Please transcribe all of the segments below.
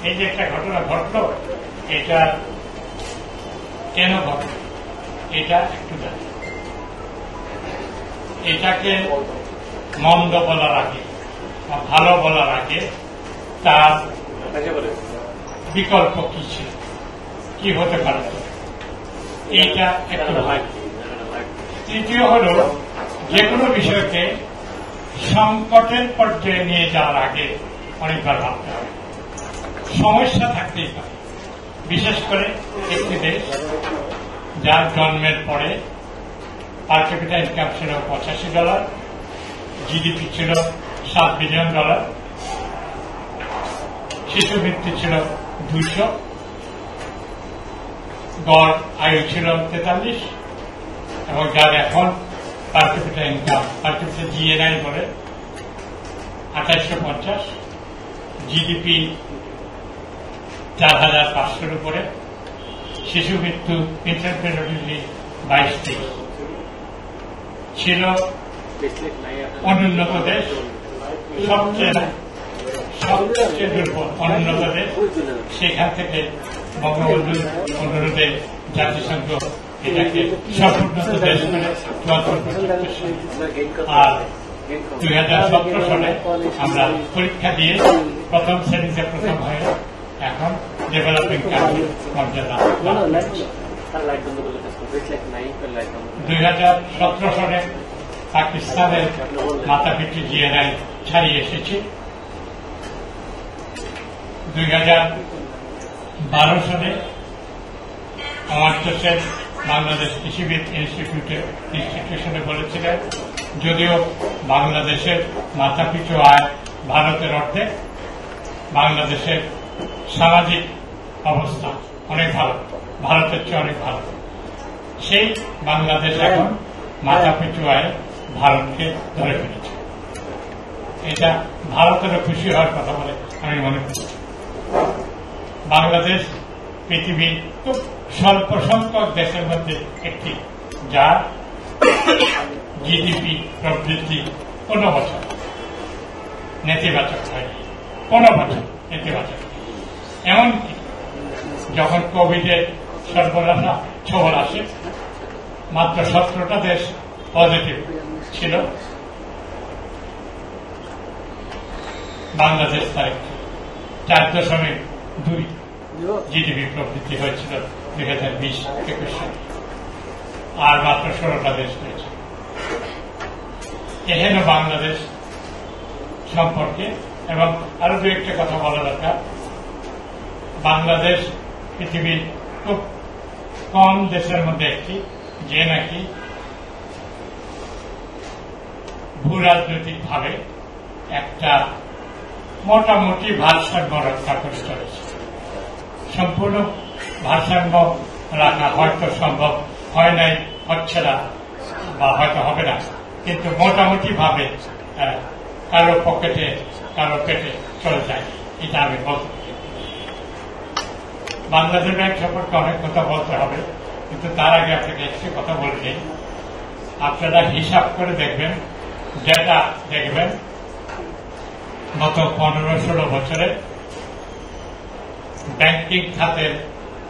এই যে একটা ঘটনা ঘটল, এটা কেন ঘটল এটা একটু জানি। এটাকে মন্দ বলার আগে বা ভালো বলার আগে তার বিকল্প কি ছিল, কি হতে পারত, এইটা একটু ভাই। তৃতীয় হল, যে কোনো বিষয়কে সংকটের পর্যায়ে নিয়ে যাওয়ার আগে অনেকবার ভাবতে হবে। সমস্যা থাকতেই পারে, বিশেষ করে একটি দেশ যার জন্মের পরে পার ক্যাপিটা ইনকাম ছিল $85, জিডিপি ছিল $7 বিলিয়ন, শিশু মৃত্যু ছিল 200, গড় আয়ু ছিল 43, এবং যার এখন পার ক্যাপিটা ইনকাম, পার ক্যাপিটা জিএনআই বলে 2850, জিডিপি 4500-এর উপরে, শিশু মৃত্যু ইন্টারপ্রেনারিটি 22 ছিল অনুন্নত দেশ, সবচেয়ে দুর্বল অনুন্নত দেশ। সেখান থেকে বঙ্গবন্ধুর অনুরোধে জাতিসংঘ এটাকে সর্বোন্নত দেশ করে 74। আর 2017 সালে আমরা পরীক্ষা দিয়ে প্রথম শ্রেণীতে প্রথম হয়ে এখন ডেভেলপিং কান্ট্রি মর্যাদা। 2017 সালে পাকিস্তানের মাথাপিছু জিএনআই ছাড়িয়ে এসেছে। 2012 সালে অমার্ত্য সেন বাংলাদেশ কৃষিবিদ ইনস্টিটিউশনে বলেছিলেন, যদিও বাংলাদেশের মাথাপিছু আয় ভারতের অর্ধেক, বাংলাদেশের সামাজিক অবস্থা অনেক ভালো, ভারতের চেয়ে অনেক ভালো। সেই বাংলাদেশ এখন মাথাপিছু আয় ভারতকে ধরে ফেলেছে। এটা ভারতেরও খুশি হওয়ার কথা বলে আমি মনে করছি। বাংলাদেশ পৃথিবীর খুব স্বল্প সংখ্যক দেশের মধ্যে একটি, যার জিডিপি প্রবৃদ্ধি কোনো বছর নেতিবাচক হয়নি, কোনো বছর নেতিবাচক। এমনকি যখন কোভিডের সর্বনাশা ছোঁয়ার আসে, মাত্র 17টা দেশ পজিটিভ ছিল, বাংলাদেশ তার 4.2 জিডিপি প্রবৃদ্ধি হয়েছিল 2020-21 সালে, আর মাত্র 16টা দেশ হয়েছে। এখানে বাংলাদেশ সম্পর্কে এবং আরো দু একটা কথা বলা দরকার। বাংলাদেশ পৃথিবীর খুব কম দেশের মধ্যে একটি, যে নাকি ভূরাজনৈতিক ভাবে একটা মোটামুটি ভারসাম্য রক্ষা করে চলেছে। সম্পূর্ণ ভারসাম্য রাখা হয়তো সম্ভব হয় নাই, হচ্ছে না, বা হয়তো হবে না, কিন্তু মোটামুটি ভাবে কারো পকেটে কারো পেটে চলে যায়, এটা আমি বলতে পারি। বাংলাদেশ ব্যাংক সম্পর্কে অনেক কথা বলতে হবে, কিন্তু তার আগে আপনাকে একটি কথা বলছি। আপনারা হিসাব করে দেখবেন, যেটা দেখবেন গত 15-16 বছরে ব্যাংকিং খাতের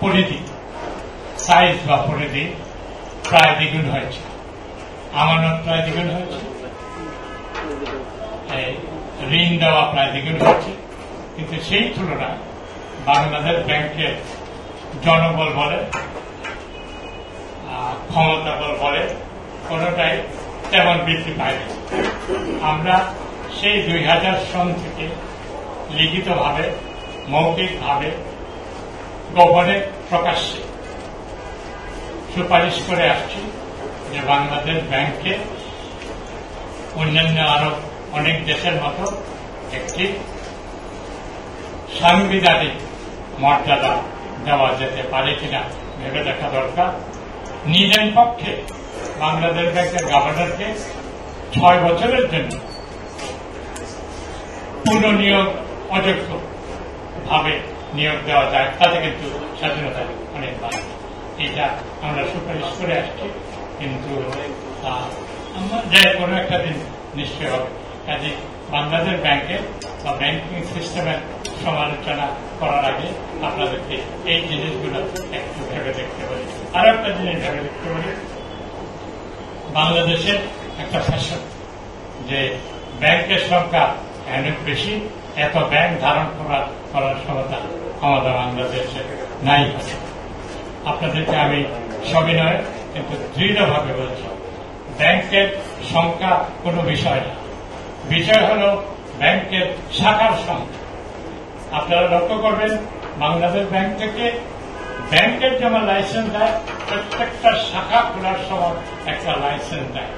পরিধি, সাইজ বা পরিধি প্রায় দ্বিগুণ হয়েছে, আমানত প্রায় দ্বিগুণ হয়েছে, ঋণ দেওয়া প্রায় দ্বিগুণ হয়েছে। কিন্তু সেই তুলনায় বাংলাদেশ ব্যাংকের জনবল বলে, ক্ষমতা বল বলে, কোনটাই তেমন বৃদ্ধি পায়নি। আমরা সেই 2000 সন থেকে লিখিতভাবে, মৌখিকভাবে, গোপনে প্রকাশ্যে সুপারিশ করে আসছি যে বাংলাদেশ ব্যাংককে অন্যান্য আরো অনেক দেশের মতো একটি সাংবিধানিক মর্যাদা দেওয়া যেতে পারে কিনা ভেবে দেখা দরকার। নিজের পক্ষে বাংলাদেশ ব্যাংকের গভর্নরকে 6 বছরের জন্য পুনঃনিয়োগ অযোগ্য ভাবে নিয়োগ দেওয়া যায়, তাতে কিন্তু স্বাধীনতা অনেক বাড়ে। এটা আমরা সুপারিশ করে আসছি, কিন্তু যে কোনো একটা দিন নিশ্চয় হবে। কাজে বাংলাদেশ ব্যাংকের বা ব্যাংকিং সিস্টেমের সমালোচনা করার আগে আপনাদেরকে এই জিনিসগুলো একটু ভেবে দেখতে পারি। আর একটা জিনিস ভেবে দেখতে পারি, বাংলাদেশের একটা ফ্যাশন যে ব্যাংকের সংখ্যা অনেক বেশি, এত ব্যাংক ধারণ করার ক্ষমতা আমাদের বাংলাদেশে নাই। আপনাদেরকে আমি সবিনয় কিন্তু দৃঢ়ভাবে বলছি, ব্যাংকের সংখ্যা কোনো বিষয় না, বিষয় হল ব্যাংকের শাখার সংখ্যা। আপনারা লক্ষ্য করবেন, বাংলাদেশ ব্যাংক থেকে ব্যাংকের যেমন লাইসেন্স দেয়, প্রত্যেকটা শাখা খোলার সময় একটা লাইসেন্স দেয়।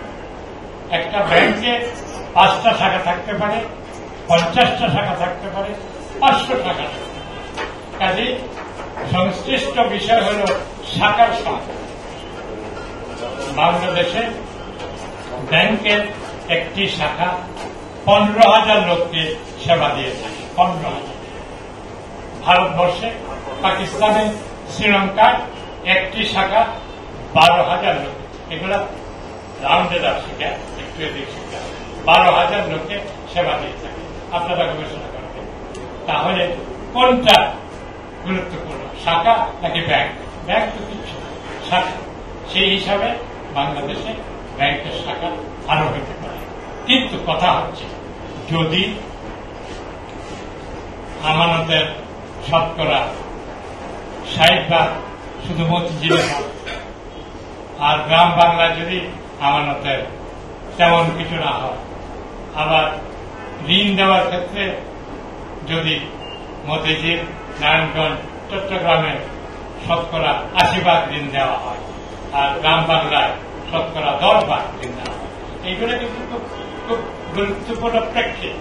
একটা ব্যাংকে 5টা শাখা থাকতে পারে, 50টা শাখা থাকতে পারে, 500 শাখা থাকতে পারে। কাজে সংশ্লিষ্ট বিষয় হল শাখার সংখ্যা। বাংলাদেশে ব্যাংকের একটি শাখা 15,000 লোককে সেবা দিয়েছে। 15,000। ভারতবর্ষে, পাকিস্তানে, শ্রীলঙ্কায় একটি শাখা 12,000 লোক। এগুলা রাউন্ডেড আপ শিখা, একটু এদিক শিখা, 12,000 লোককে সেবা দিয়ে থাকে। আপনারা গবেষণা করবেন, তাহলে কোনটা গুরুত্বপূর্ণ, শাখা নাকি ব্যাংক? ব্যাংক তো কিছু শাখা। সেই হিসাবে বাংলাদেশে ব্যাংকের শাখা আরো হতে পারে। কিন্তু কথা হচ্ছে, যদি আমানতের শতকরা 60% শুধু মতিঝিলে হয়, আর গ্রাম বাংলায় যদি আমানতের তেমন কিছু না হয়, আবার ঋণ দেওয়ার ক্ষেত্রে যদি মতিঝিল, নারায়ণগঞ্জ, চট্টগ্রামে শতকরা 80% ঋণ দেওয়া হয়, আর গ্রাম বাংলায় শতকরা 10% ঋণ দেওয়া হয়, এইগুলো কিন্তু খুব গুরুত্বপূর্ণ প্রেক্ষিত।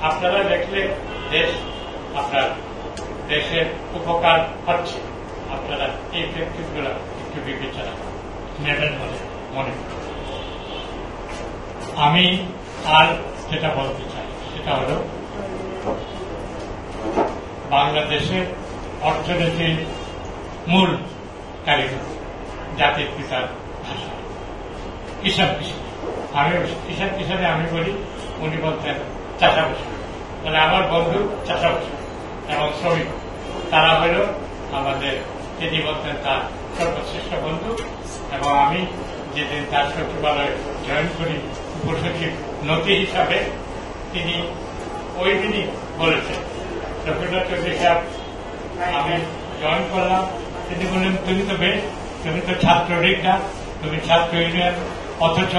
আপনারা দেখলে আপনার দেশের উপকার হচ্ছে, আপনারা এই প্রেক্ষিতগুলো একটু বিবেচনা নেবেন বলে মনে করি। আমি আর যেটা বলতে চাই সেটা হল, বাংলাদেশের অর্থনীতির মূল কারিগর জাতির পিতার ভাষা কিষাণ কিষাণ। কিষাণ কিষাণে আমি বলি, উনি বলতেন চাষাবাসী। মানে আমার বন্ধু চাষাবাসী এবং শ্রমিক, তারা হল আমাদের, তিনি বলতেন তার সর্বশ্রেষ্ঠ বন্ধু। এবং আমি যেদিন তার সচিবালয়ে জয়েন করি উপসচিব নথি হিসাবে, তিনি ওই দিনই বলেছেন, রবীন্দ্রনাথ চৌধুরী সাহেব আমি জয়েন করলাম, তিনি বললেন তুমি তো বেশ, তুমি তো ছাত্রলীগ না, তুমি ছাত্র ইউনিয়ন, অথচ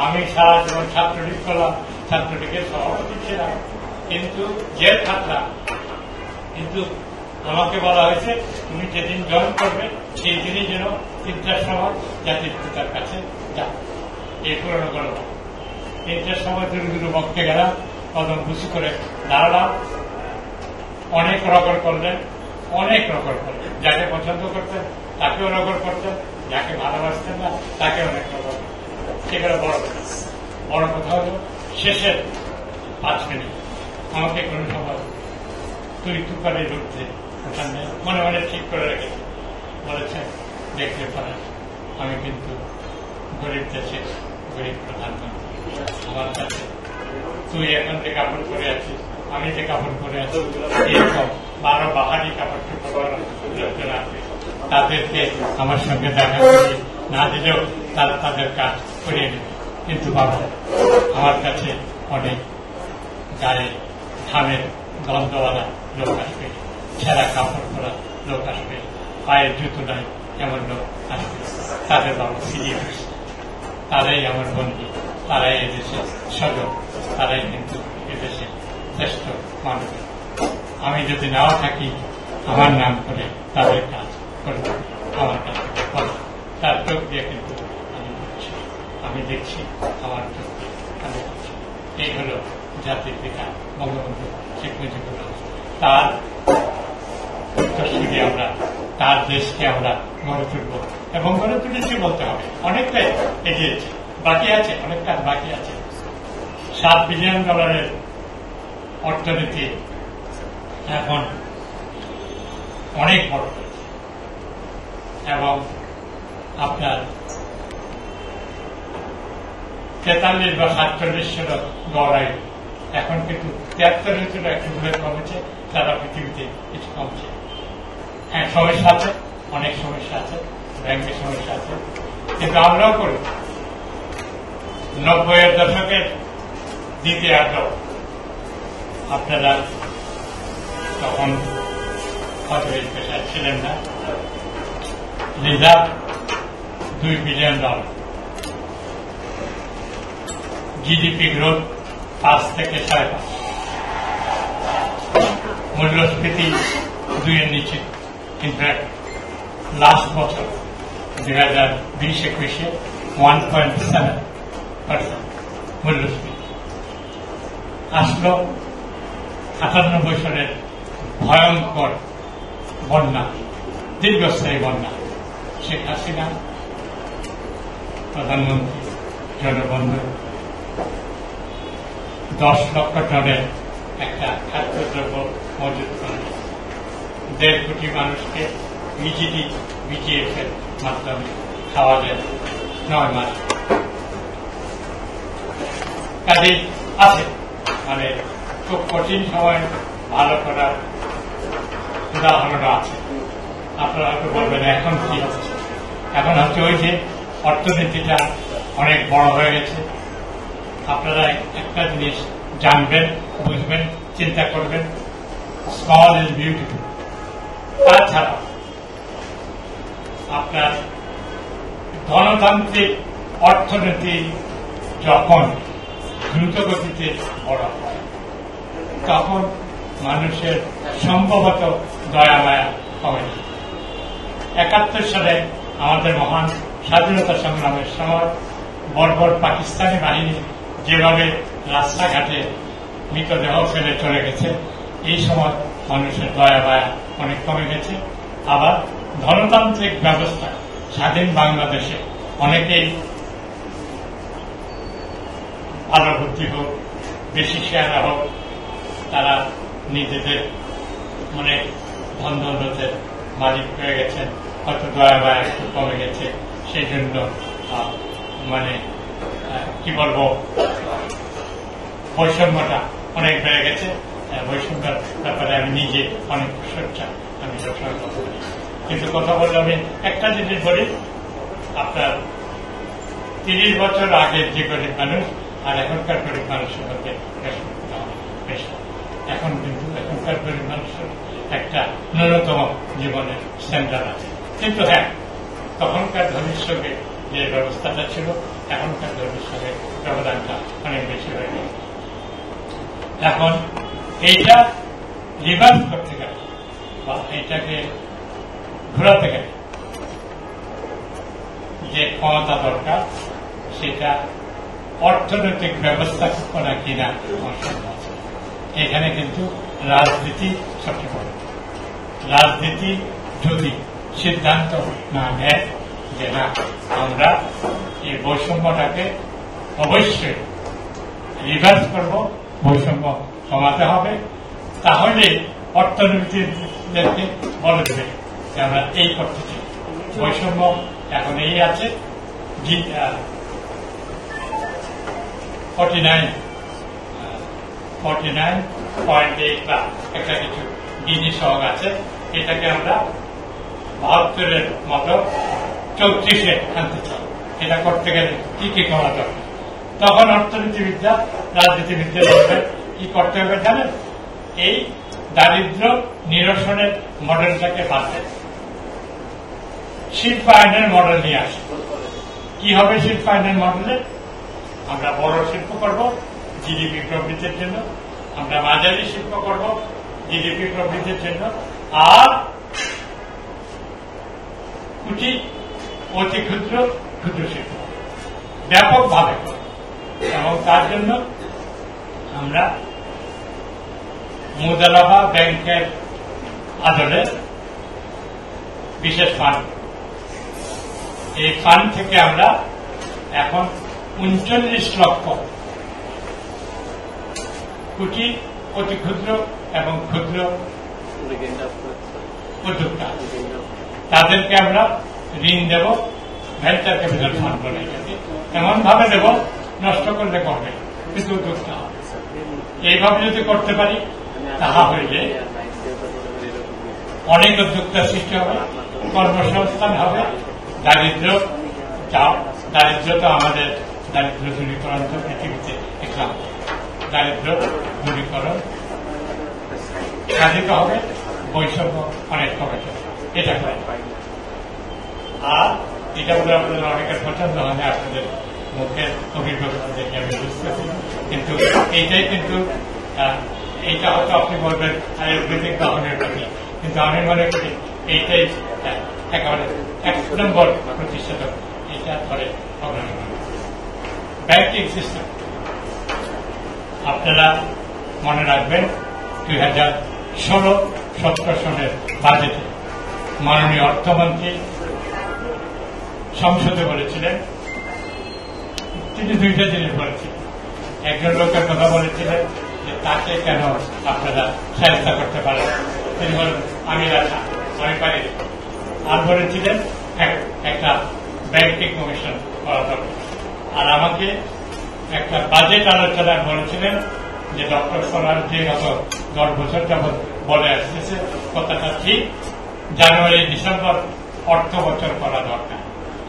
আমি সারা জীবন ছাত্রলীগ করলাম, ছাত্রলীগের সভাপতি ছিলাম, কিন্তু জেল খাটলাম, কিন্তু আমাকে বলা হয়েছে তুমি যেদিন জয়েন করবে সেই দিনই যেন 3টার সময় জাতির পিতার কাছে যাও। এই পুরনো গল্প। 3টার সময় দুরু বক্তে গেলাম, কদম বুঝি করে দাঁড়ালাম, অনেক রগড় করলেন, অনেক রগড় করলেন, যাকে পছন্দ করতেন তাকেও রগড় করতেন, যাকে ভালোবাসতেন না তাকে অনেক রগড় করতেন। সেগুলো বড় কথা। বড় কথা হল শেষের 5 মিনিট আমাকে কোন সময় তুই তুকারে ঢুকতে ওখানে মনে মনে ঠিক করে রেখেছে, বলেছে দেখতে পারেন আমি কিন্তু গরিব দেশের গরিব প্রধানমন্ত্রী, আমার কাছে তুই এখন যে কাপড় পরে আছিস, আমি যে কাপড় পরে আছি, এরকম 12 বাহারি কাপড় লোকজন আছে, তাদেরকে আমার সঙ্গে দেখা করে না দিলেও তাদের কাজ করিয়ে নেবে। কিন্তু বাবা, আমার কাছে অনেক গায়ে ধানের গন্ধওয়ালা লোক আসবে, ছেঁড়া কাপড় পরা লোক আসবে, পায়ের জুতো নাই এমন লোক আসবে, তাদের বাবা ফিরিয়ে আসবে। তারাই আমার বন্ধু, তারাই এদেশের স্বজন, তারাই কিন্তু এদেশের শ্রেষ্ঠ মানুষ। আমি যদি নাও থাকি, আমার নাম করে তাদের কাজ করবে, আমার কাছে তার চোখ দিয়ে কিন্তু আমি দেখছি, আমার চোখ দিয়ে আমি দেখছি। এই হল জাতির পিতা বঙ্গবন্ধু শেখ মুজিবুর রহমান। তার উত্তরসূরি আমরা, তার দেশকে আমরা গড়ে তুলব এবং গড়ে তুলেছি বলতে হবে। অনেকটাই এগিয়েছে, বাকি আছে, অনেক কাজ বাকি আছে। $7 বিলিয়ন অর্থনীতি এখন অনেক বড় এবং আপনার 43 বা 47 গড় আয়ু এখন কিন্তু 73-এর জন্য একটু দূরে কমেছে, সারা পৃথিবীতে কিছু কমছে। হ্যাঁ, সমস্যা আছে, অনেক সমস্যা আছে, ব্যাংকের সমস্যা আছে, কিন্তু আমরাও করি। 90-এর দশকের দ্বিতীয়ার্ধ আপনারা তখন হয়তো এই পেশায় ছিলেন না। রিজার্ভ $2 বিলিয়ন, জিডিপি গ্রোথ 5 থেকে 5.5, মূল্যস্ফীতি 2-এর নিচে। ইনফ্যাক্ট লাস্ট বছর 2020-21-এ 1.7% মূল্যস্ফীতি আসলো। 98 সালের ভয়ঙ্কর বন্যা, দীর্ঘস্থায়ী বন্যা। শেখ হাসিনা প্রধানমন্ত্রী, জনবন্ধু 10 লক্ষ টনের একটা খাদ্যদ্রব্য মজুত করে 1.5 কোটি মানুষকে বিজিএফের মাধ্যমে খাওয়া যায় 9 মাস। কাজে আছে, মানে খুব কঠিন সময় ভালো করার উদাহরণ আছে। আপনারা হয়তো বলবেন এখন কি হচ্ছে? এখন হচ্ছে ওই যে অর্থনীতিটা অনেক বড় হয়ে গেছে। আপনারা একটা জিনিস জানবেন, বুঝবেন, চিন্তা করবেন, স্মল ইজ বিউটিফুল। তাছাড়া আপনার গণতান্ত্রিক অর্থনীতি যখন দ্রুতগতিতে বড় হয় তখন মানুষের সম্ভবত দয়া মায়া হবে না। 71 সালে আমাদের মহান স্বাধীনতা সংগ্রামের সময় বর্বর পাকিস্তানি বাহিনী যেভাবে রাস্তাঘাটে মৃতদেহ ফেলে চলে গেছে, এই সময় মানুষের দয়া মায়া অনেক কমে গেছে। আবার ধনতান্ত্রিক ব্যবস্থা স্বাধীন বাংলাদেশে অনেকেই ভালো বুদ্ধি হোক, বেশি শেয়ারা হোক, তারা নিজেদের অনেক ধন দৌলতের মালিক হয়ে গেছেন, হয়তো দয়া মায়া একটু কমে গেছে। সেই জন্য মানে কি বলবো, বৈষম্যটা অনেক বেড়ে গেছে। বৈষম্যের ব্যাপারে আমি নিজে অনেক সোচ্চার, আমি সবসময় কথা বলি। কিন্তু কথা বললে আমি একটা জিনিস বলি, আপনার 30 বছর আগের যে গরিব মানুষ আর এখনকার গরিব মানুষের মধ্যে বেশ এখন কিন্তু এখনকার গরিব মানুষের একটা ন্যূনতম জীবনের স্ট্যান্ডার্ড আছে। কিন্তু হ্যাঁ, তখনকার ধনীর সঙ্গে যে ব্যবস্থাটা ছিল এখনকার ধনীর সঙ্গে ব্যবধানটা অনেক বেশি হয়ে গেছে। এখন এইটা রিভার্স করতে গেলে বা এইটাকে ঘোরাতে গেলে যে ক্ষমতা দরকার সেটা অর্থনৈতিক ব্যবস্থাপনা কিনা অসম্ভব আছে। এখানে কিন্তু রাজনীতি সবচেয়ে বড়। রাজনীতি যদি সিদ্ধান্ত না নেয় যে না, আমরা এই বৈষম্যটাকে অবশ্যই রিভার্স করব, বৈষম্য কমাতে হবে, তাহলে অর্থনীতিদেরকে বলে দেবে যে আমরা এই করতে চাই। বৈষম্য এখন এই আছে, 49.8 বা একটা কিছু গিনি সহগ আছে। এটাকে আমরা 72-এর মতো 34-এ আনতে চাই। এটা করতে গেলে কি কি করা দরকার? তখন অর্থনীতিবিদ্যা, রাজনীতিবিদ্যা কি করতে হবে জানেন? এই দারিদ্র নিরসনের মডেলটাকে বাদ দেয়, শিল্পায়নের মডেল নিয়ে আসে। কি হবে শিল্পায়নের মডেলে? আমরা বড় শিল্প করব জিডিপি প্রবৃদ্ধির জন্য, আমরা মাঝারি শিল্প করব জিডিপি প্রবৃদ্ধির জন্য, আর কুটি অতি ক্ষুদ্র ক্ষুদ্র শিল্প ব্যাপকভাবে করব। এবং তার জন্য আমরা মুদারাবা ব্যাংকের আদলে বিশেষ ফান্ড, এই ফান্ড থেকে আমরা এখন 39 লক্ষ কুটি অতি ক্ষুদ্র এবং ক্ষুদ্র উদ্যোক্তা, তাদেরকে আমরা ঋণ দেব, ভেঞ্চার ক্যাপিটাল ফান্ড বলে। এমন ভাবে দেব নষ্ট করলে করবে, কিন্তু উদ্যোক্তা হবে। এইভাবে যদি করতে পারি তাহা হইলে অনেক উদ্যোক্তা সৃষ্টি হবে, কর্মসংস্থান হবে, দারিদ্র তো আমাদের দারিদ্র দূরীকরণ তো পৃথিবীতে দেখলাম, দারিদ্র দূরীকরণ সাধিত হবে, বৈষম্য অনেক কমে যাবে, এটা করে। আর এটা বলে আপনাদের অনেকের পছন্দ হয় না, আপনাদের মুখের অভিজ্ঞতা দেখে আমি বুঝতেছি, কিন্তু এইটাই কিন্তু এইটা হয়তো আপনি বলবেন আয়ুর্বেদিক দহনের প্রতি, কিন্তু আমি মনে করি এইটাই একেবারে 1 নম্বর প্রতিষেধক। এইটা ধরে ব্যাংকিং সিস্টেম আপনারা মনে রাখবেন 2016-17 সনের বাজেটে মাননীয় অর্থমন্ত্রী সংসদে বলেছিলেন, তিনি 2টা জিনিস বলেছিলেন। একজন লোকের কথা বলেছিলেন যে তাকে কেন আপনারা সহায়তা করতে পারেন, তিনি বলেন আমি রাজা, আমি পারি। আর বলেছিলেন একটা ব্যাংকিং কমিশন করা দরকার। আর আমাকে একটা বাজেট আলোচনায় বলেছিলেন যে ডক্টর সোনার যে গত 10 বছর যাবৎ বলে আসতেছে কথাটা ঠিক, জানুয়ারি-ডিসেম্বর অর্থ বছর করা দরকার।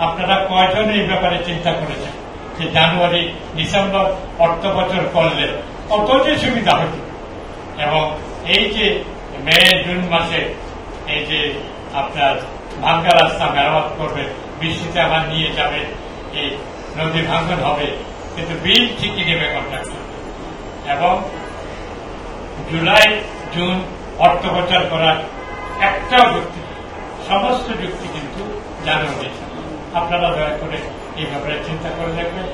আপনারা কয়জন এই ব্যাপারে চিন্তা করেছেন যে জানুয়ারি-ডিসেম্বর অর্থ বছর করলে কত যে সুবিধা হতো, এবং এই যে মে-জুন মাসে এই যে আপনার ভাঙ্গা রাস্তা মেরামত করবে, বৃষ্টিতে আবার নিয়ে যাবে, এই নদী ভাঙ্গন হবে, কিন্তু বিল ঠিকই নেবে কন্ট্রাক্টর, এবং জুলাই-জুন অর্থ বছর করার একটাও যুক্তি, সমস্ত যুক্তি কিন্তু জানুয়ারি। আপনারা দয়া করে এই ব্যাপারে চিন্তা করে দেখবেন,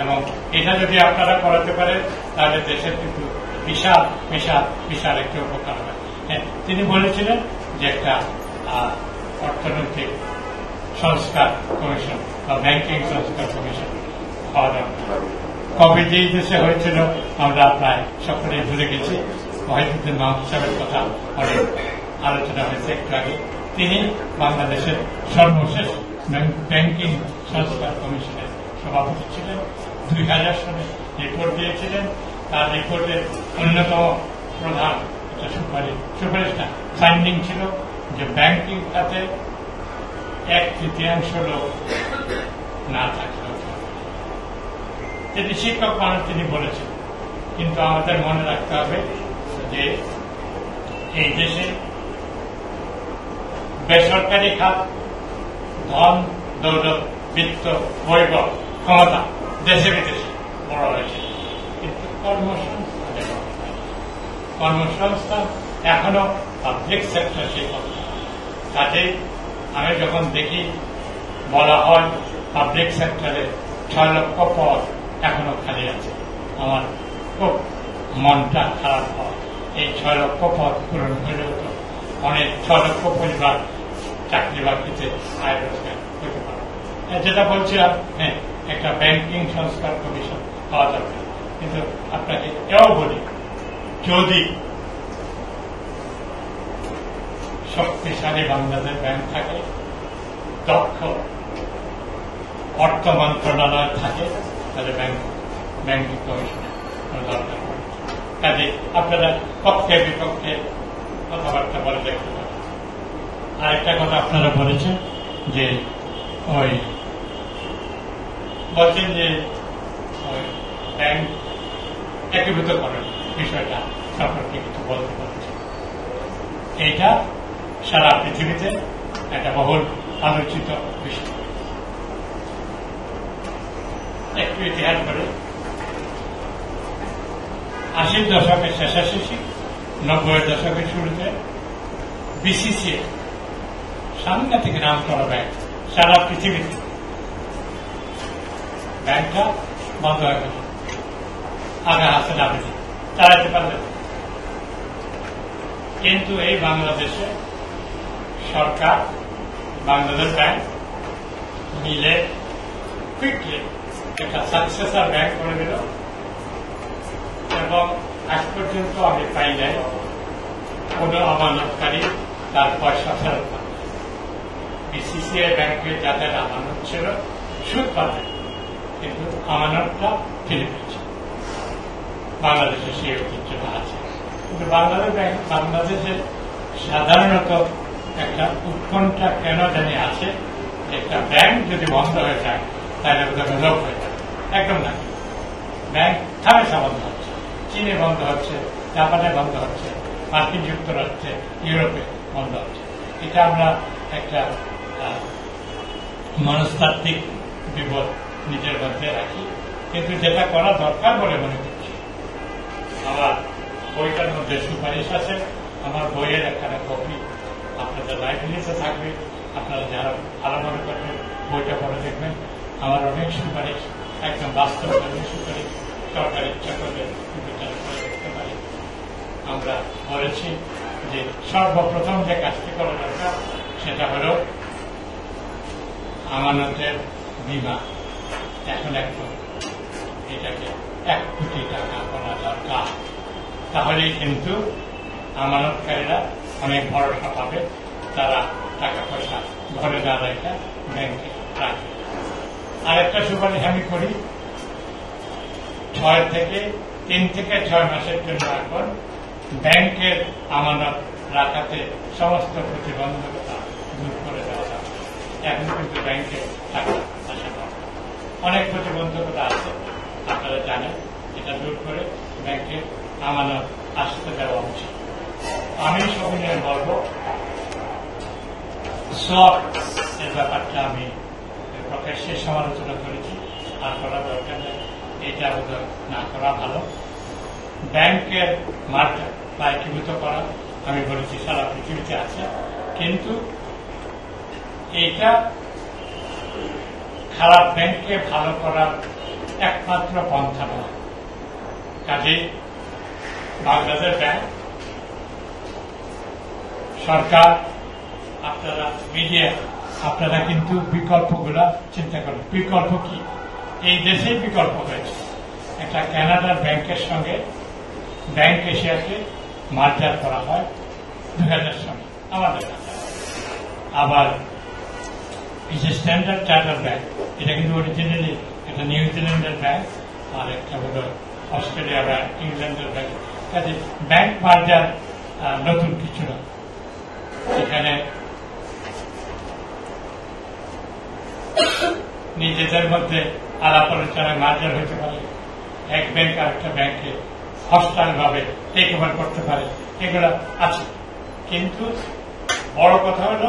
এবং এটা যদি আপনারা করাতে পারেন তাহলে দেশের কিন্তু বিশাল বিশাল বিশাল একটি উপকার হয়। তিনি বলেছিলেন যে একটা অর্থনৈতিক সংস্কার কমিশন বা ব্যাংকিং সংস্কার কমিশন হওয়া দরকার। কবে যেই দেশে হয়েছিল আমরা প্রায় সকলেই ভুলে গেছি। ওয়াহিদুদ্দিন মাহমুদ সাহেবের কথা অনেক আলোচনা হয়েছে একটু আগে। তিনি বাংলাদেশের সর্বশেষ ব্যাংকিং সংস্কার কমিশনের সভাপতি ছিলেন। 2000 সালে রিপোর্ট দিয়েছিলেন। তার রিপোর্টের অন্যতম প্রধান সুপারিশটা ফাইন্ডিং ছিল যে ব্যাংকিং খাতে 1/3 লোক না থাকলেও যেটি শিক্ষক মানুষ তিনি বলেছেন। কিন্তু আমাদের মনে রাখতে হবে যে এই দেশে বেসরকারি খাত ধন দৌলত বিত্ত বৈভব ক্ষমতা দেশে বিদেশে বড় হয়েছে, কিন্তু কর্মসংস্থান এখনো পাবলিক সেক্টর সেই কথা। তাতে আমি যখন দেখি বলা হয় পাবলিক সেক্টরে 6 লক্ষ পদ এখনো খালি আছে, আমার খুব মনটা খারাপ হয়। এই 6 লক্ষ পদ পূরণ হলেও তো অনেক 6 লক্ষ পরিবার চাকরি বাকরিতে আয় রোজগার করতে পারে। যেটা বলছিলাম, হ্যাঁ, একটা ব্যাংকিং সংস্কার কমিশন হওয়া দরকার। কিন্তু আপনাকে এও বলি, যদি শক্তিশালী বাংলাদেশ ব্যাংক থাকে, দক্ষ অর্থ মন্ত্রণালয় থাকে, তাহলে ব্যাংকিং কমিশনের দরকার পড়ে। কাজে আপনারা পক্ষে বিপক্ষে কথাবার্তা বলে দেখতে পারেন। আরেকটা কথা আপনারা বলেছেন যে ওই বলছেন যে ব্যাংক একীভূত করেন বিষয়টা সম্পর্কে কিছু বলতে পারছেন। এইটা সারা পৃথিবীতে একটা বহুল আলোচিত বিষয়। একটু ইতিহাস করে 80 দশকের শেষাশেষি 90 দশকের শুরুতে বিসিসিআই সাংঘাতিক নাম করা ব্যাংক সারা পৃথিবীতে, ব্যাংকটা বন্ধ হয়ে গেল। আগে হাসে যাবে চালাতে পারবে, কিন্তু এই বাংলাদেশে সরকার বাংলাদেশ ব্যাংক মিলে কুইকলি একটা সাকসেসর ব্যাংক করে দিল, এবং আজ পর্যন্ত আমি পাই নাই কোন আমানতকারী তার পয়সা ফেরত পাবে। বিসিসিআই ব্যাংকে যাদের আমানত ছিল সুদ পাবে, কিন্তু আমানতটা ফিরে পেয়েছে। বাংলাদেশে সেই ঐতিহ্য কথা আছে, কিন্তু বাংলাদেশে সাধারণত একটা উৎকণ্ঠা কেন জানি আছে, একটা ব্যাংক যদি বন্ধ হয়ে যায় তাহলে বোধহয় লোক হয়ে যায়। একদম না, ব্যাংক হামেশা বন্ধ হচ্ছে, চীনে বন্ধ হচ্ছে, জাপানে বন্ধ হচ্ছে, মার্কিন যুক্তরাষ্ট্রে, ইউরোপে বন্ধ হচ্ছে। এটা আমরা একটা মনস্তাত্ত্বিক বিপদ নিজের মধ্যে রাখি, কিন্তু যেটা করা দরকার বলে মনে করছি। আমার বইটার মধ্যে সুপারিশ আছে, আমার বইয়ের একটা কপি আপনাদের লাইব্রেরিতে থাকবে, আপনারা যারা ভালো মনে করবেন বইটা পড়ে দেখবেন। আমার অনেক সুপারিশ, একদম বাস্তবভাবে সুপারিশ, সরকার ইচ্ছা করলে বিবেচনা করে দেখতে পারে। আমরা বলেছি যে সর্বপ্রথম যে কাজটি করা দরকার সেটা হল আমানতের বীমা। এখন একটু এটাকে 1 কোটি টাকা করা দরকার, তাহলেই কিন্তু আমানতকারীরা অনেক ভরসা পাবে, তারা টাকা পয়সা ঘরে না রেখে ব্যাংকে রাখবে। আরেকটা সুপারিশ আমি করি, 3 থেকে 6 মাসের জন্য এখন ব্যাংকের আমানত রাখাতে সমস্ত প্রতিবন্ধকতা দূর করে দেওয়া যাবে। এখন কিন্তু ব্যাংকে টাকা আসা দরকার, অনেক প্রতিবন্ধকতা আছে আপনারা জানেন, এটা দূর করে ব্যাংকে আমানত আসতে দেওয়া উচিত। আমি সবিনয় বলব, সফট এর ব্যাপারটা আমি প্রকাশ্যে সমালোচনা করেছি, আর করা দরকার নেই, এটা বোধহয় না করা ভালো। ব্যাংকের মার্কেট বা একীভূত করা আমি বলেছি সারা পৃথিবীতে আছে, কিন্তু এটা খারাপ ব্যাংককে ভালো করার একমাত্র পন্থা নয়। কাজে বাংলাদেশ ব্যাংক, সরকার, আপনারা মিডিয়া, আপনারা কিন্তু বিকল্পগুলা চিন্তা করেন। বিকল্প কি? এই দেশেই বিকল্প হয়েছে। একটা কানাডার ব্যাংকের সঙ্গে ব্যাংক এশিয়াকে মার্জার করা হয় 2000 সালে আমাদের কাছে। আবার এই যে স্ট্যান্ডার্ড চার্টার ব্যাংক, এটা কিন্তু অরিজিনালি একটা নিউজিল্যান্ডের ব্যাংক, আর একটা হল অস্ট্রেলিয়া ব্যাংক, ইংল্যান্ডের ব্যাংক। কাজে ব্যাংক মার্জার নতুন কিছু না, এখানে নিজেদের মধ্যে আলাপ আলোচনায় মার্জার হতে পারে, এক ব্যাংক আর একটা ব্যাংকে হস্টাইল ভাবে টেক ওভার করতে পারে, এগুলো আছে। কিন্তু বড় কথা হল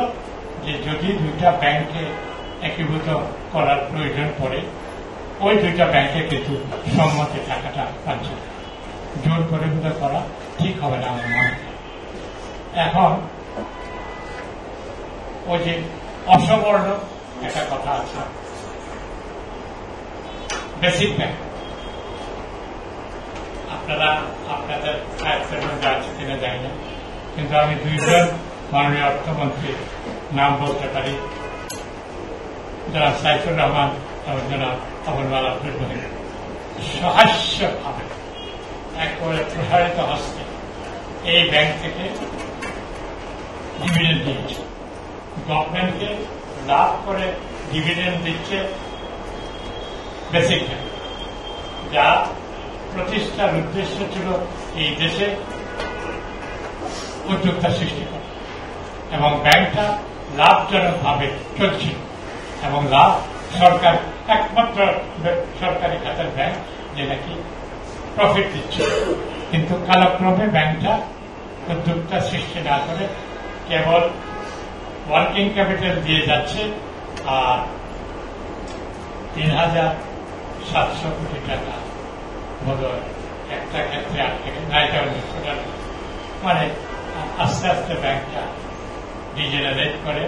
যে যদি 2টা ব্যাংকে একীভূত করার প্রয়োজন পড়ে, ওই 2টা ব্যাংকে কিন্তু সম্মতি থাকাটা পাচ্ছে, জোর করে বোধহয় করা ঠিক হবে না আমার মনে। এখন ওই যে অসবর্ণ একটা কথা আছে, বেসিক ব্যাংক, আপনারা আপনাদের আয়ত্তের মধ্যে আছে কিনা জানি না, কিন্তু আমি 2জন মাননীয় অর্থমন্ত্রীর নাম বলতে পারি, জনাব সাইফুর রহমান এবং জনাব আবুল মাল আব্দুল মহিন, সহাস্যভাবে একেবারে প্রসারিত হস্তে এই ব্যাংক থেকে ডিভিডেন্ড দিয়েছে, গভর্নমেন্টকে লাভ করে ডিভিডেন্ড দিচ্ছে বেসিক ব্যাংক, যা প্রতিষ্ঠার উদ্দেশ্য ছিল এই দেশে উদ্যোক্তা সৃষ্টি করা, এবং ব্যাংকটা লাভজনকভাবে চলছিল, এবং লাভ সরকার একমাত্র সরকারি খাতের ব্যাংক যে নাকি প্রফিট দিচ্ছে। কিন্তু কালক্রমে ব্যাংকটা উদ্যোক্তা সৃষ্টি না করে কেবল ওয়ার্কিং ক্যাপিটাল দিয়ে যাচ্ছে, আর 3,700 কোটি টাকা বোধহয় একটা ক্ষেত্রে আটকে মানে আস্তে আস্তে ব্যাংকটা ডিজেনারেট করে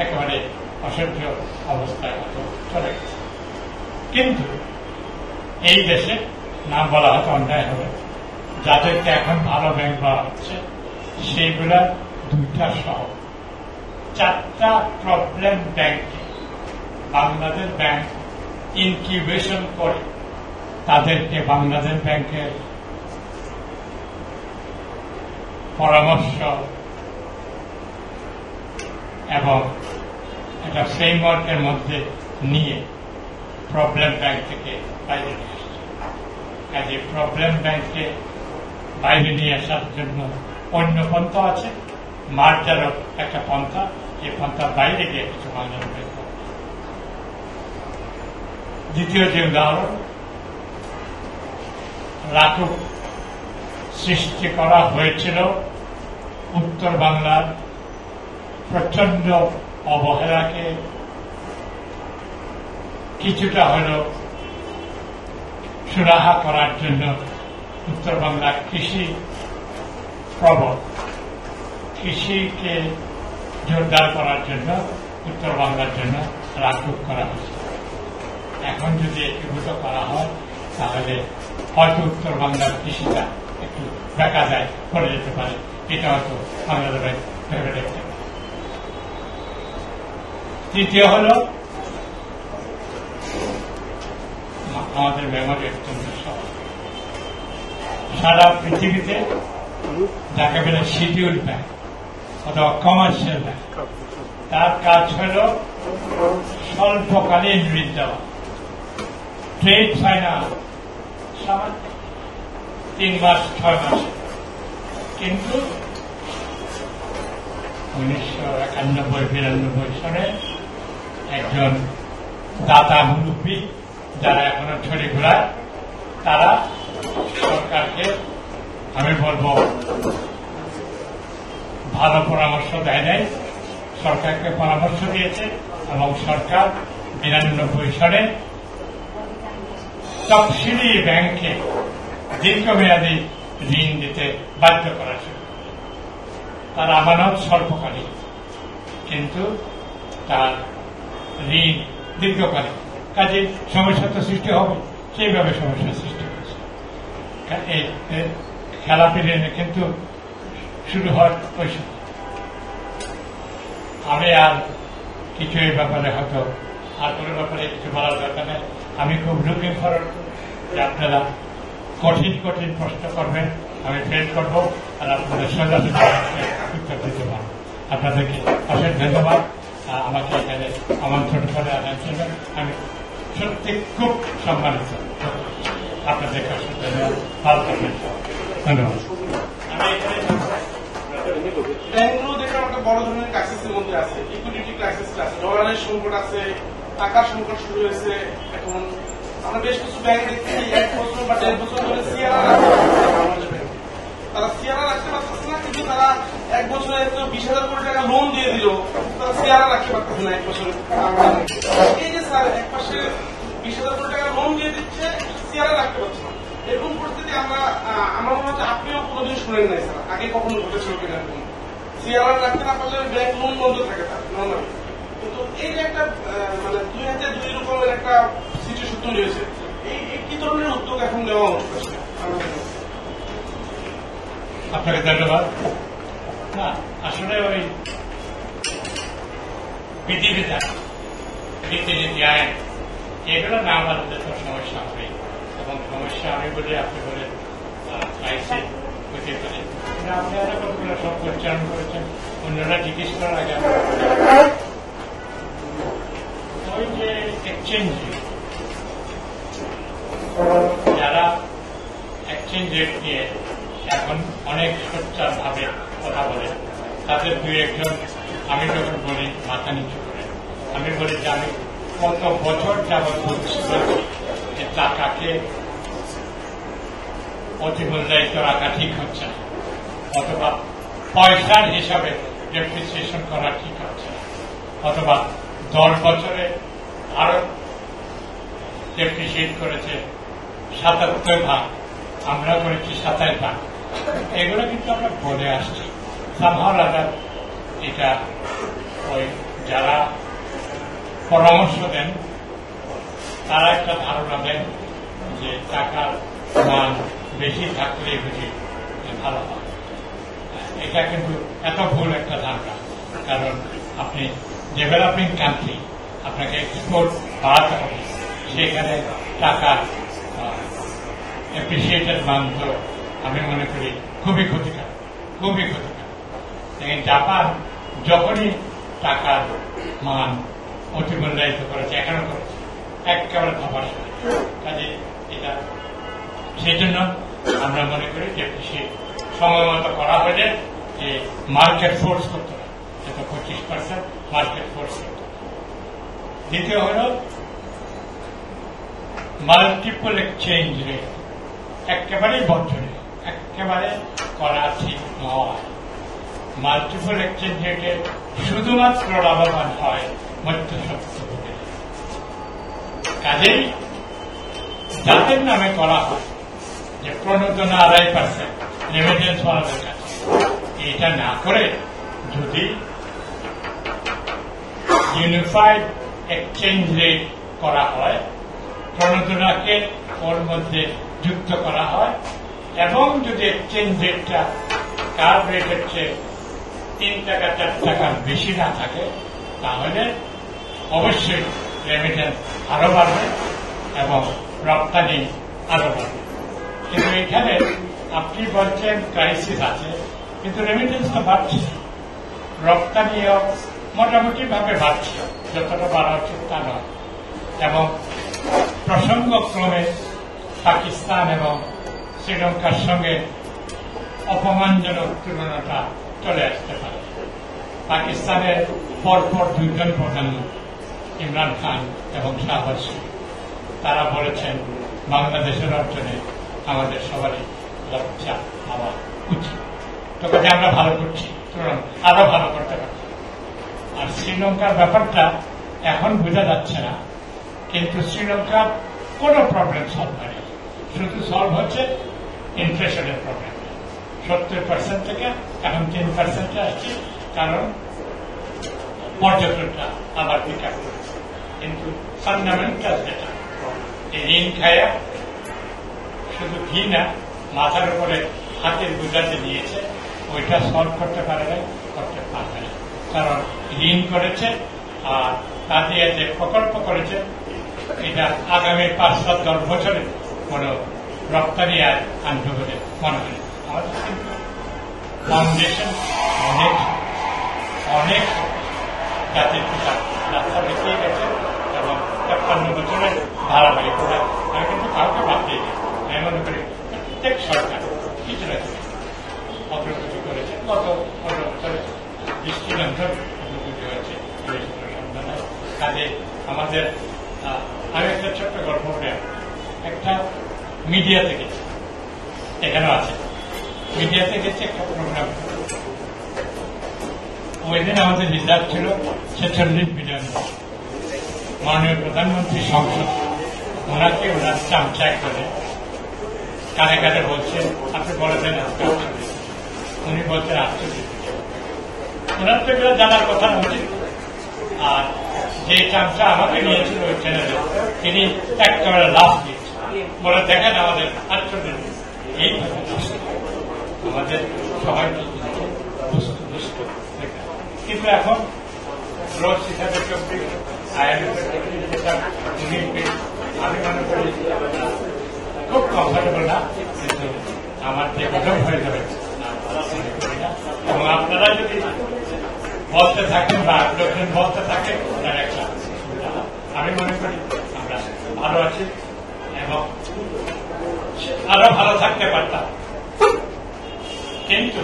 একেবারে অসহ্য অবস্থায় হয়তো চলে গেছে। কিন্তু এই দেশে নাম বলা হয়তো অন্যায় হবে, যাদেরকে এখন ভালো ব্যাংক বলা হচ্ছে সেইগুলা 2টা সহ 4টা প্রবলেম ব্যাংকে বাংলাদেশ ব্যাংক ইনকিউবেশন করে তাদেরকে বাংলাদেশ ব্যাংকের পরামর্শ এবং একটা ফ্রেমওয়ার্কের মধ্যে নিয়ে প্রবলেম ব্যাংক থেকে বাইরে নিয়ে আসছে। কাজে প্রবলেম ব্যাংককে বাইরে নিয়ে আসার জন্য অন্য পন্থা আছে, মার্জারও একটা পন্থা, এই পন্থার বাইরে গিয়ে কিছু বাংলা ব্যাংক। দ্বিতীয় যে উদাহরণ, লাটুক সৃষ্টি করা হয়েছিল উত্তর বাংলার প্রচন্ড অবহেলাকে কিছুটা হলেও সুরাহা করার জন্য। উত্তর বাংলা কৃষি প্রবল, কৃষিকে জোরদার করার জন্য উত্তর বাংলার জন্য লাটুক করা হয়েছে। এখন যদি একীভূত করা হয় তাহলে হয়তো উত্তর বাংলার কৃষিটা একটু দেখা যায়, করে যেতে পারে। এটা হয়তো বাংলাদেশ ভেবে দেখতে পারে। তৃতীয় হল আমাদের মেমোরি অত্যন্ত সহজ। সারা পৃথিবীতে যাকে বলে শিডিউল ব্যাংক অথবা কমার্শিয়াল ব্যাংক, তার কাজ হল স্বল্পকালীন ঋণ দেওয়া, ট্রেড ফাইন্যান্স, 3 মাস 6 মাস। কিন্তু 1991-92 সালে একজন দাতা মুরব্বী, যারা এখনো ছড়ি ঘোরায়, তারা সরকারকে, আমি বলবো, ভালো পরামর্শ দেয় নাই, সরকারকে পরামর্শ দিয়েছে এবং সরকার 92 সালে তফসিলি ব্যাংকে দীর্ঘমেয়াদী ঋণ দিতে বাধ্য করা ছিল। তার আমানত স্বল্পকালীন, কিন্তু তার ঋণ দীর্ঘকালীন। কাজে সমস্যা তো সৃষ্টি হবে, সেইভাবে সমস্যা সৃষ্টি হয়েছে। খেলাপি ঋণে কিন্তু শুরু হয় ওই সময়। আমি আর কিছু এই ব্যাপারে হয়তো আর কোনো ব্যাপারে কিছু বলার দরকার নেই। আমি খুব লুকিং ফরওয়ার্ড যে আপনারা কঠিন কঠিন প্রশ্ন করবেন, আমি ফেস করব, আর আপনাদের সোজাসুজি উত্তর দিতে পারবো। আপনাদেরকে অশেষ ধন্যবাদ আমাকে এখানে আমন্ত্রণ করে আনার জন্য। আমি সত্যি খুব সম্মানিত। আপনাদেরকে অশেষ ধন্যবাদ। ভালো থাকবেন। ধন্যবাদ। ব্যাংকগুলো দেখে একটা বড় ধরনের ক্রাইসিসের মধ্যে আছে, লিকুইডিটি ক্রাইসিস আছে, ডলারের সংকট আছে, টাকার সংকট শুরু হয়েছে। এখন আমরা বেশ কিছু ব্যাংক দেখছি 1 বছর বা 1.5 বছর ধরে সিআরআর তারা সিআরআর রাখতে পারতেছে না, কিন্তু তারা 1 বছরে 20,000 কোটি টাকা লোন দিয়ে দিল, তারা সিআরআর রাখতে পারতেছে না 1 বছরে। এই যে স্যার এক পাশে 20,000 কোটি টাকা লোন দিয়ে দিচ্ছে, সিআরআর রাখতে পারছে না, এরকম পরিস্থিতি আমার মনে হচ্ছে আপনিও কোনোদিন শুনেন নাই স্যার, আগে কখনো ঘটেছিল কিনা এরকম। সিআরআর রাখতে না পারলে ব্যাংক লোন বন্ধ থাকে তার নর্মালি। কিন্তু এই যে একটা মানে 2 হাতে 2 রকমের একটা সিচুয়েশন তৈরি হয়েছে, এই কি ধরনের উদ্যোগ এখন নেওয়া হচ্ছে? আপনাকে ধন্যবাদ। না, আসলে ওই বিধিবিধান, রীতিনীতি, আইন, এগুলো না মানলে তো সমস্যা হবে। এবং সমস্যা আমি বলি, আপনি বলে ক্রাইসিস হতে পারে। আপনারা কতগুলো সব পরিচালনা করেছেন, অন্যরা জিজ্ঞেস করার আগে ওই যে এক্সচেঞ্জ, যারা এক্সচেঞ্জ রেট নিয়ে এখন অনেক সোচ্চার ভাবে কথা বলে, তাদের 2-1 জন আমি যখন বলি মাথা নিচু করে, আমি বলি যে আমি কত বছর যাবৎ বলছি যে টাকাকে অতিমূল্যায়িত রাখা ঠিক হচ্ছে না, অথবা পয়সার হিসাবে ডেপ্রিসিয়েশন করা ঠিক হচ্ছে না, অথবা 10 বছরে ভারত ডেপ্রিসিয়েট করেছে 77 ভাগ, আমরা করেছি 27 ভাগ। এগুলো কিন্তু আমরা বলে আসছি। সামহাও রাদার এটা ওই যারা পরামর্শ দেন তারা একটা ধারণা দেন যে টাকার মান বেশি থাকলে বুঝি ভালো হয়। এটা কিন্তু এত ভুল একটা ধারণা। কারণ আপনি ডেভেলপিং কান্ট্রি, আপনাকে এক্সপোর্ট বাড়াতে হবে, সেখানে টাকার অ্যাপ্রিসিয়েটেড মান তো আমি মনে করি খুবই ক্ষতিকর, খুবই ক্ষতিকর। জাপান যখনই টাকার মান অতিমূল্যায়িত করেছে, এখনো করেছে, একেবারে ভাবার সাথে। কাজে এটা সেই জন্য আমরা মনে করি যে কৃষি সময় মতো করা হলে যে মার্কেট ফোর্স করতে হবে, যত 25% মার্কেট ফোর্স করতে হবে। দ্বিতীয় হল মাল্টিপল এক্সচেঞ্জ রেট একেবারেই বর্জনীয়, একেবারে করা ঠিক নয়। মাল্টিপল এক্সচেঞ্জ রেটে শুধুমাত্র লাভবান হয় মধ্যস্বত্বভোগী। কাজেই যাদের নামে করা হয় যে প্রণোদনা 2.5% রেমিটেন্স ওয়ালাদের কাছে, এটা না করে যদি ইউনিফাইড এক্সচেঞ্জ রেট করা হয়, প্রণোদনাকে ওর মধ্যে যুক্ত করা হয়, এবং যদি এক্সচেঞ্জ রেটটা কার রেটের চেয়ে 3 টাকা 4 টাকার বেশি না থাকে, তাহলে অবশ্যই রেমিটেন্স আরো বাড়বে এবং রপ্তানি আরো বাড়বে। কিন্তু এখানে আপনি বলছেন ক্রাইসিস আছে, কিন্তু রেমিটেন্স তো বাড়ছে, রপ্তানিও মোটামুটি ভাবে বাড়ছে, যতটা বাড়া উচিত তা নয়। এবং প্রসঙ্গক্রমে পাকিস্তান এবং শ্রীলঙ্কার সঙ্গে অপমানজনক তুলনাটা চলে আসতে পারে। পাকিস্তানের পরপর 2 জন প্রধানমন্ত্রী, ইমরান খান এবং শাহবাজ শরীফ, তারা বলেছেন বাংলাদেশের অর্জনে আমাদের সবারই লজ্জা হওয়া উচিত। তো কাজে আমরা ভালো করছি, আরো ভালো করতে পারছি। আর শ্রীলঙ্কার ব্যাপারটা এখন বোঝা যাচ্ছে না, কিন্তু শ্রীলঙ্কার কোনো প্রবলেম সলভ হয়নি, শুধু সলভ হচ্ছে ইনফ্লেশনের প্রবলেম। 70% থেকে এখন 10% আসছে, কারণ পর্যটনটা আবার বিকাশ করেছে। কিন্তু ফান্ডামেন্টাল যেটা, এই ঋণ খায়া শুধু ঘি না, মাথার উপরে হাতের বোঝাতে দিয়েছে, ওইটা সলভ করতে পারে না, করতে পারবে না। কারণ ঋণ করেছে আর তা দিয়ে যে প্রকল্প করেছে, এটা আগামী 5-10 বছরে কোন রপ্তানি আয় আনবে বলে মনে হয়। আমাদের কিন্তু ফাউন্ডেশন অনেক জাতির পিতা রাস্তা বেঁচিয়ে গেছে এবং 53 বছরের ধারাবাহিক করা, আমি কিন্তু কাউকে বাদ দিয়ে দিই। আমি মনে করি প্রত্যেক সরকার কিছু না কিছু অগ্রগতি করেছে। গত 15 বছরে দৃষ্টিনন্দন অগ্রগতি হয়েছে সন্ধানে। কাজে আমাদের আমি একটা ছোট্ট গল্প বলে, একটা মিডিয়াতে গেছি, এখানেও আছে, মিডিয়াতে গেছে একটা প্রোগ্রাম। ওই দিন আমাদের রিজার্ভ ছিল 46 মিলিয়ন। মাননীয় প্রধানমন্ত্রী সংসদ ওনাকে ওনার চামচা করে কানে কানে বলছেন, আপনি বলে দেন আজকে 48, উনি বলছেন 48। ওনার তো এগুলো জানার কথা উচিত। আর যে চামচা আমাকে নিয়েছিল ওই চ্যানেলে, তিনি একেবারে লাভ দিয়েছেন, বলে দেখেন আমাদের 48। এইভাবে আমাদের সবাইকে কিন্তু এখন রোজ হিসাবে 24, আমি মনে করি খুব কমফর্টেবল না, কিন্তু আমার যে গঠন হয়ে যাবে। এবং আপনারা যদি বলতে থাকেন বা লোকজন বলতে থাকে, তার একটা সুবিধা। আমি মনে করি আমরা ভালো আছি এবং আরো ভালো থাকতে পারতাম, কিন্তু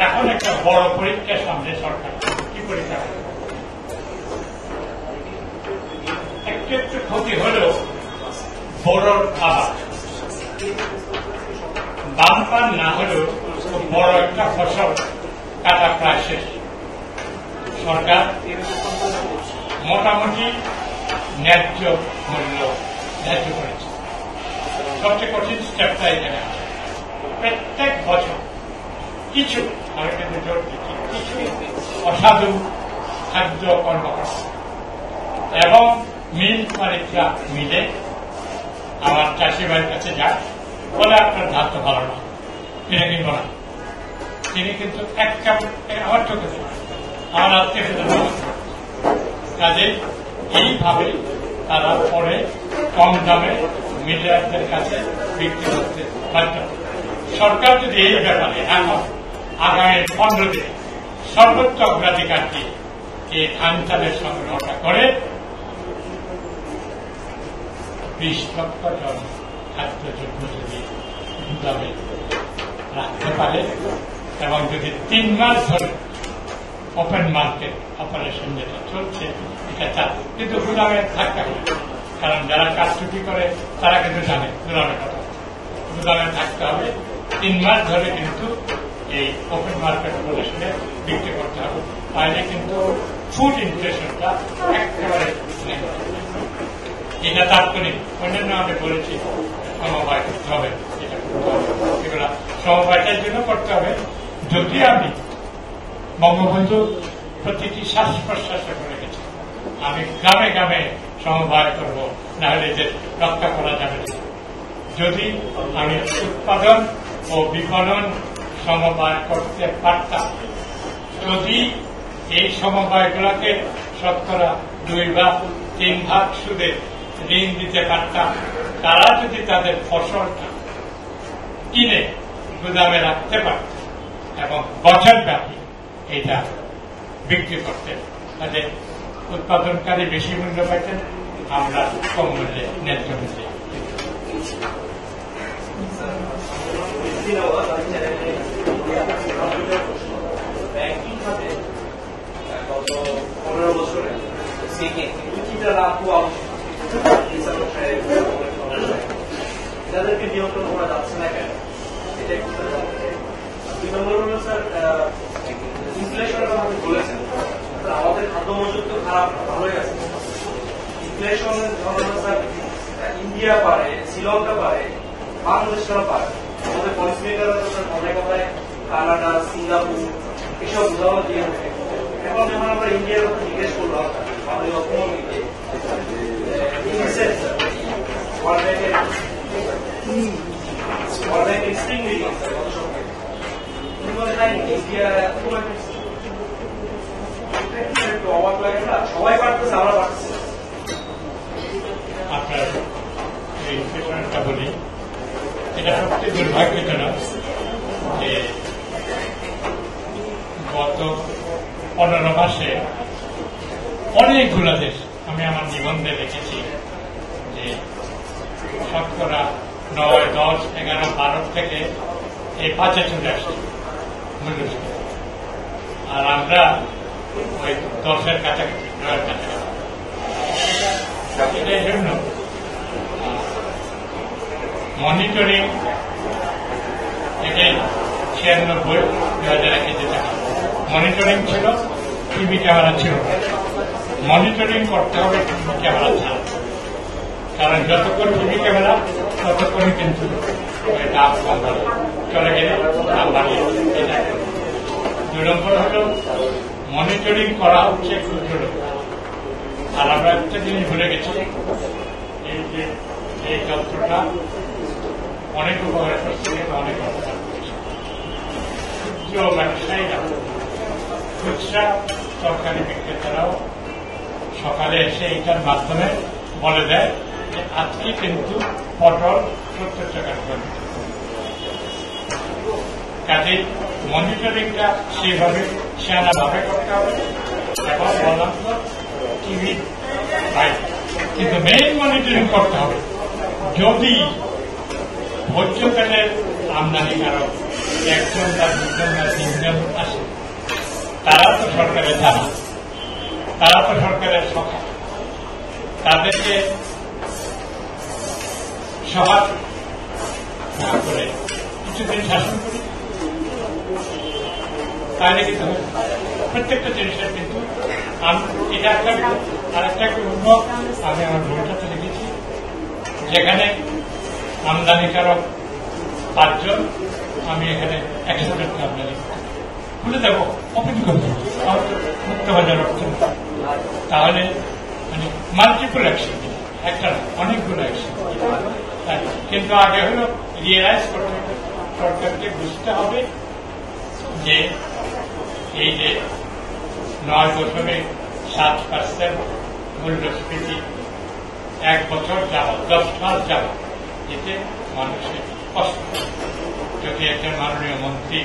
এখন একটা বড় পরীক্ষার সামনে সরকার। কি পরীক্ষা? একটু ক্ষতি হলেও বড় আবার বানপান না হলেও বড় একটা ফসল কাটা প্রায় শেষ। সরকার মোটামুটি ন্যায্য মূল্য ন্যায্য করেছে। সবচেয়ে কঠিন স্টেপটা এখানে আছে। প্রত্যেক বছর কিছু, আমি কিন্তু জোর দিচ্ছি, কিছু অসাধু খাদ্য কর্মকর্তা এবং মিল মালিকরা মিলে আমার চাষি ভাইয়ের কাছে যায়, বলে আপনার ধান তো ভালো না, কিনে কিনবো না। তিনি কিন্তু এক কাপ আমার চোখে আমার আত্মীয় কাজে এইভাবে তারা পরে কম দামে মিডিয়াদের কাছে বিক্রি করতে বাধ্য। সরকার যদি এই ব্যাপারে এখন আগামী 15 দিনে সর্বোচ্চ অগ্রাধিকার দিয়ে এই ধান চালের সংগ্রহটা করে 20 লক্ষ জন খাদ্যযোগ্য গুদামে রাখতে পারে এবং যদি 3 মাস ধরে ওপেন মার্কেট অপারেশন যেটা চলছে এটা চাল, কিন্তু গুদামে থাকতে হবে। কারণ যারা কারচুপি করে তারা কিন্তু জানে গুদামের কথা, গুদামে থাকতে হবে 3 মাস ধরে, কিন্তু এই ওপেন মার্কেট অপারেশনে বিক্রি করতে হবে। তাহলে কিন্তু ফুড ইনফ্লেশনটা একেবারে এটা তাৎক্ষণিক। অন্যান্য আমি বলেছি সমবায় করতে হবে, এটা করতে হবে, এগুলা সমবায়টার জন্য করতে হবে। যদি আমি বঙ্গবন্ধু প্রতিটি শ্বাস প্রশ্বাসে করে গেছি, আমি গ্রামে গ্রামে সমবায় করবো, না হলে যে রক্ষা করা যাবে না। যদি আমি উৎপাদন ও বিপণন সমবায় করতে পারতাম, যদি এই সমবায়গুলোকে শতকরা 2 বা 3 ভাগ সুদে ঋণ দিতে পারতাম, তারা যদি তাদের ফসলটা কিনে গুদামে রাখতে পারত এবং বছর ব্যাপী এটা বিক্রি করতেন, তাদের উৎপাদনকারী বেশি মূল্য পাইতেন, আমরা কম মূল্যে ন্যায্য মূল্যে। ব্যাংকিং খাতে গত 15 বছরে কিছুটা লাভ হওয়া যাদেরকে নিয়ন্ত্রণ করা যাচ্ছে না কেন, এটা একটু জানতে। 2 নম্বর হল স্যার, ইনফ্লেশনের কথা আপনি বলেছেন, আমাদের খাদ্য মজুদ তো খারাপ ভালোই আছে। ইনফ্লেশনের ধরনের স্যার ইন্ডিয়া পারে, শ্রীলঙ্কা পারে, বাংলাদেশরা পারে, আমাদের পলিসিমেকাররা তো স্যার অনেক কথায় কানাডা, সিঙ্গাপুর এসব উদাহরণ দিয়ে থাকে। এখন যখন আমরা ইন্ডিয়ার কথা জিজ্ঞেস করলাম আমাদের অর্থনীতিতে অবাক লাগে না, সবাই পারতেছে, আমরা পারতেছি। আপনার এই ইনফ্লেশনটা বলি, এটা সবচেয়ে দুর্ভাগ্যজনক যে গত 15 মাসে অনেকগুলো দেশ, আমি আমার নিবন্ধে লিখেছি যে শতকরা 9, 10, 11, 12 থেকে এই 5-এ চলে আসছে মূল্যস্ফীতি, আর আমরা ওই 10-এর কাছাকাছি, 9-এর কাছাকাছি। এটার জন্য মনিটরিং এটাই 96, 2001 যেটা মনিটরিং ছিল, টিভি ক্যামেরা ছিল। মনিটরিং করতে হবে টিভি ক্যামেরা ছাড়া, কারণ যতক্ষণ টিভি ক্যামেরা ততক্ষণই কিন্তু দাম কম হবে, চলে গেলে দাম বাড়িয়ে। 2 নম্বর হল মনিটরিং করা হচ্ছে ক্ষুদ্র লোক। আর আমরা একটা জিনিস ভুলে গেছি, এই যে এই যন্ত্রটা অনেক উপকার করছে, অনেক অপকার করছে। ক্ষুদ্র ব্যবসায়ীরা, খুচরা সরকারি বিক্রেতারাও সকালে এসে এইটার মাধ্যমে বলে দেয় যে আজকে কিন্তু পটল 70 টাকা করে। কাজে মনিটরিংটা সেইভাবে সেনাভাবে করতে হবে এবং বললাম তো টিভি বাইরে, কিন্তু মেইন মনিটরিং করতে হবে। যদি ভোজ্য তেলের আমদানিকারক 1 জন বা 2 জন বা 3 জন আসে, তারা তো সরকারের জানা, তারা তো সরকারের সখা, তাদেরকে সবার না করে কিছুদিন শাসন করি, তাহলে কিন্তু প্রত্যেকটা জিনিসের কিন্তু এটা একটা আরেকটা অন্য, আমি আমার বইটাতে লিখেছি, যেখানে আমদানিকারক 5 জন, আমি এখানে 100 জন আমদানি খুলে দেবো, ওপেন করে দেবো, মুক্ত বাজার অর্থনীতি। তাহলে মানে মাল্টিপল অ্যাকশন, একটা অনেকগুলো অ্যাকশন। কিন্তু আগে হলো রিয়েলাইজ করতে হবে, সরকারকে বুঝতে হবে যে এই যে 9.7% মূল্যস্ফীতি 1 বছর যাওয়া, 10 মাস যাওয়া, এতে মানুষের কষ্ট। যদি একজন মাননীয় মন্ত্রী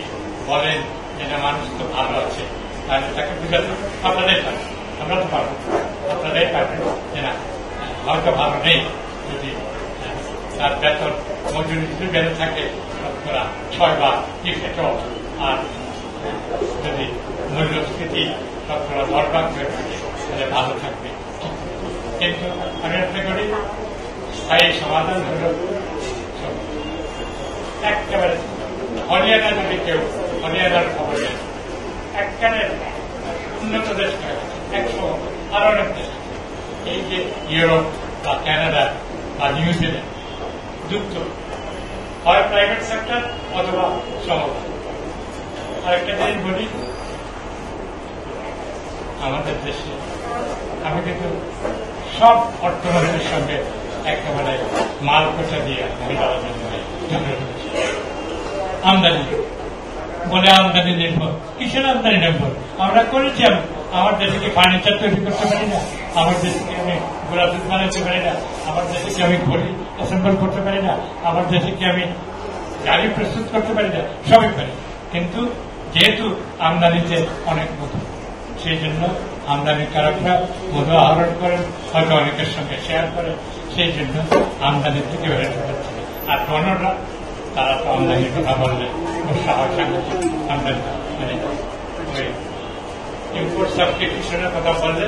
বলেন যেটা মানুষ তো ভালো আছে, তাহলে তাকে বুঝাতে আপনাদের পারবেন, আমরা তো পারবো, আপনাদের পারবেন যে না হয়তো ভালো নেই, যদি তার বেতন মজুরি যদি বেড়ে থাকে শতকরা 6 বা ইফেক্টও, আর যদি মূল্যস্ফীতি শতকরা 10 ভাগ হয়ে থাকে তাহলে ভালো থাকবে। কিন্তু আমি মনে করি স্থায়ী সমাধান হল একেবারে হরিয়ানা, যদি কেউ হরিয়ানার খবরে একেবারে উন্নত দেশ হয়ে গেছে, 100 আরো অনেক দেশ, এই যে ইউরোপ বা কানাডা বা নিউজিল্যান্ড, যুক্ত হয় প্রাইভেট সেক্টর অথবা সমবায়। আরেকটা জিনিস বলি, আমাদের দেশে আমি কিন্তু সব অর্থনীতির সঙ্গে একেবারে মাল কোটা দিয়ে আমদানি বলে আমদানি নির্ভর। কিসের আমদানি নির্ভর? আমরা করেছি। আমার দেশে কি ফার্নিচার তৈরি করতে পারি না? আমার দেশে কি আমি গোলা দুধ বানাতে পারি না? আমার দেশে কি আমি ঘড়ি অ্যাসেম্বল করতে পারি না? আমার দেশে কি আমি গাড়ি প্রস্তুত করতে পারি না? সবই পারি। কিন্তু যেহেতু আমদানিতে অনেক মধু, সেই জন্য আমদানিকারকরা মধু আহরণ করেন, হয়তো অনেকের সঙ্গে শেয়ার করেন, সেই জন্য আমদানি থেকে বেরোতে পারছে। আর ডোনররা তারা তো আমদানির কথা বললে আমদানি মানে ওই ইম্পোর্ট সাবস্টিটিউশনের কথা বললে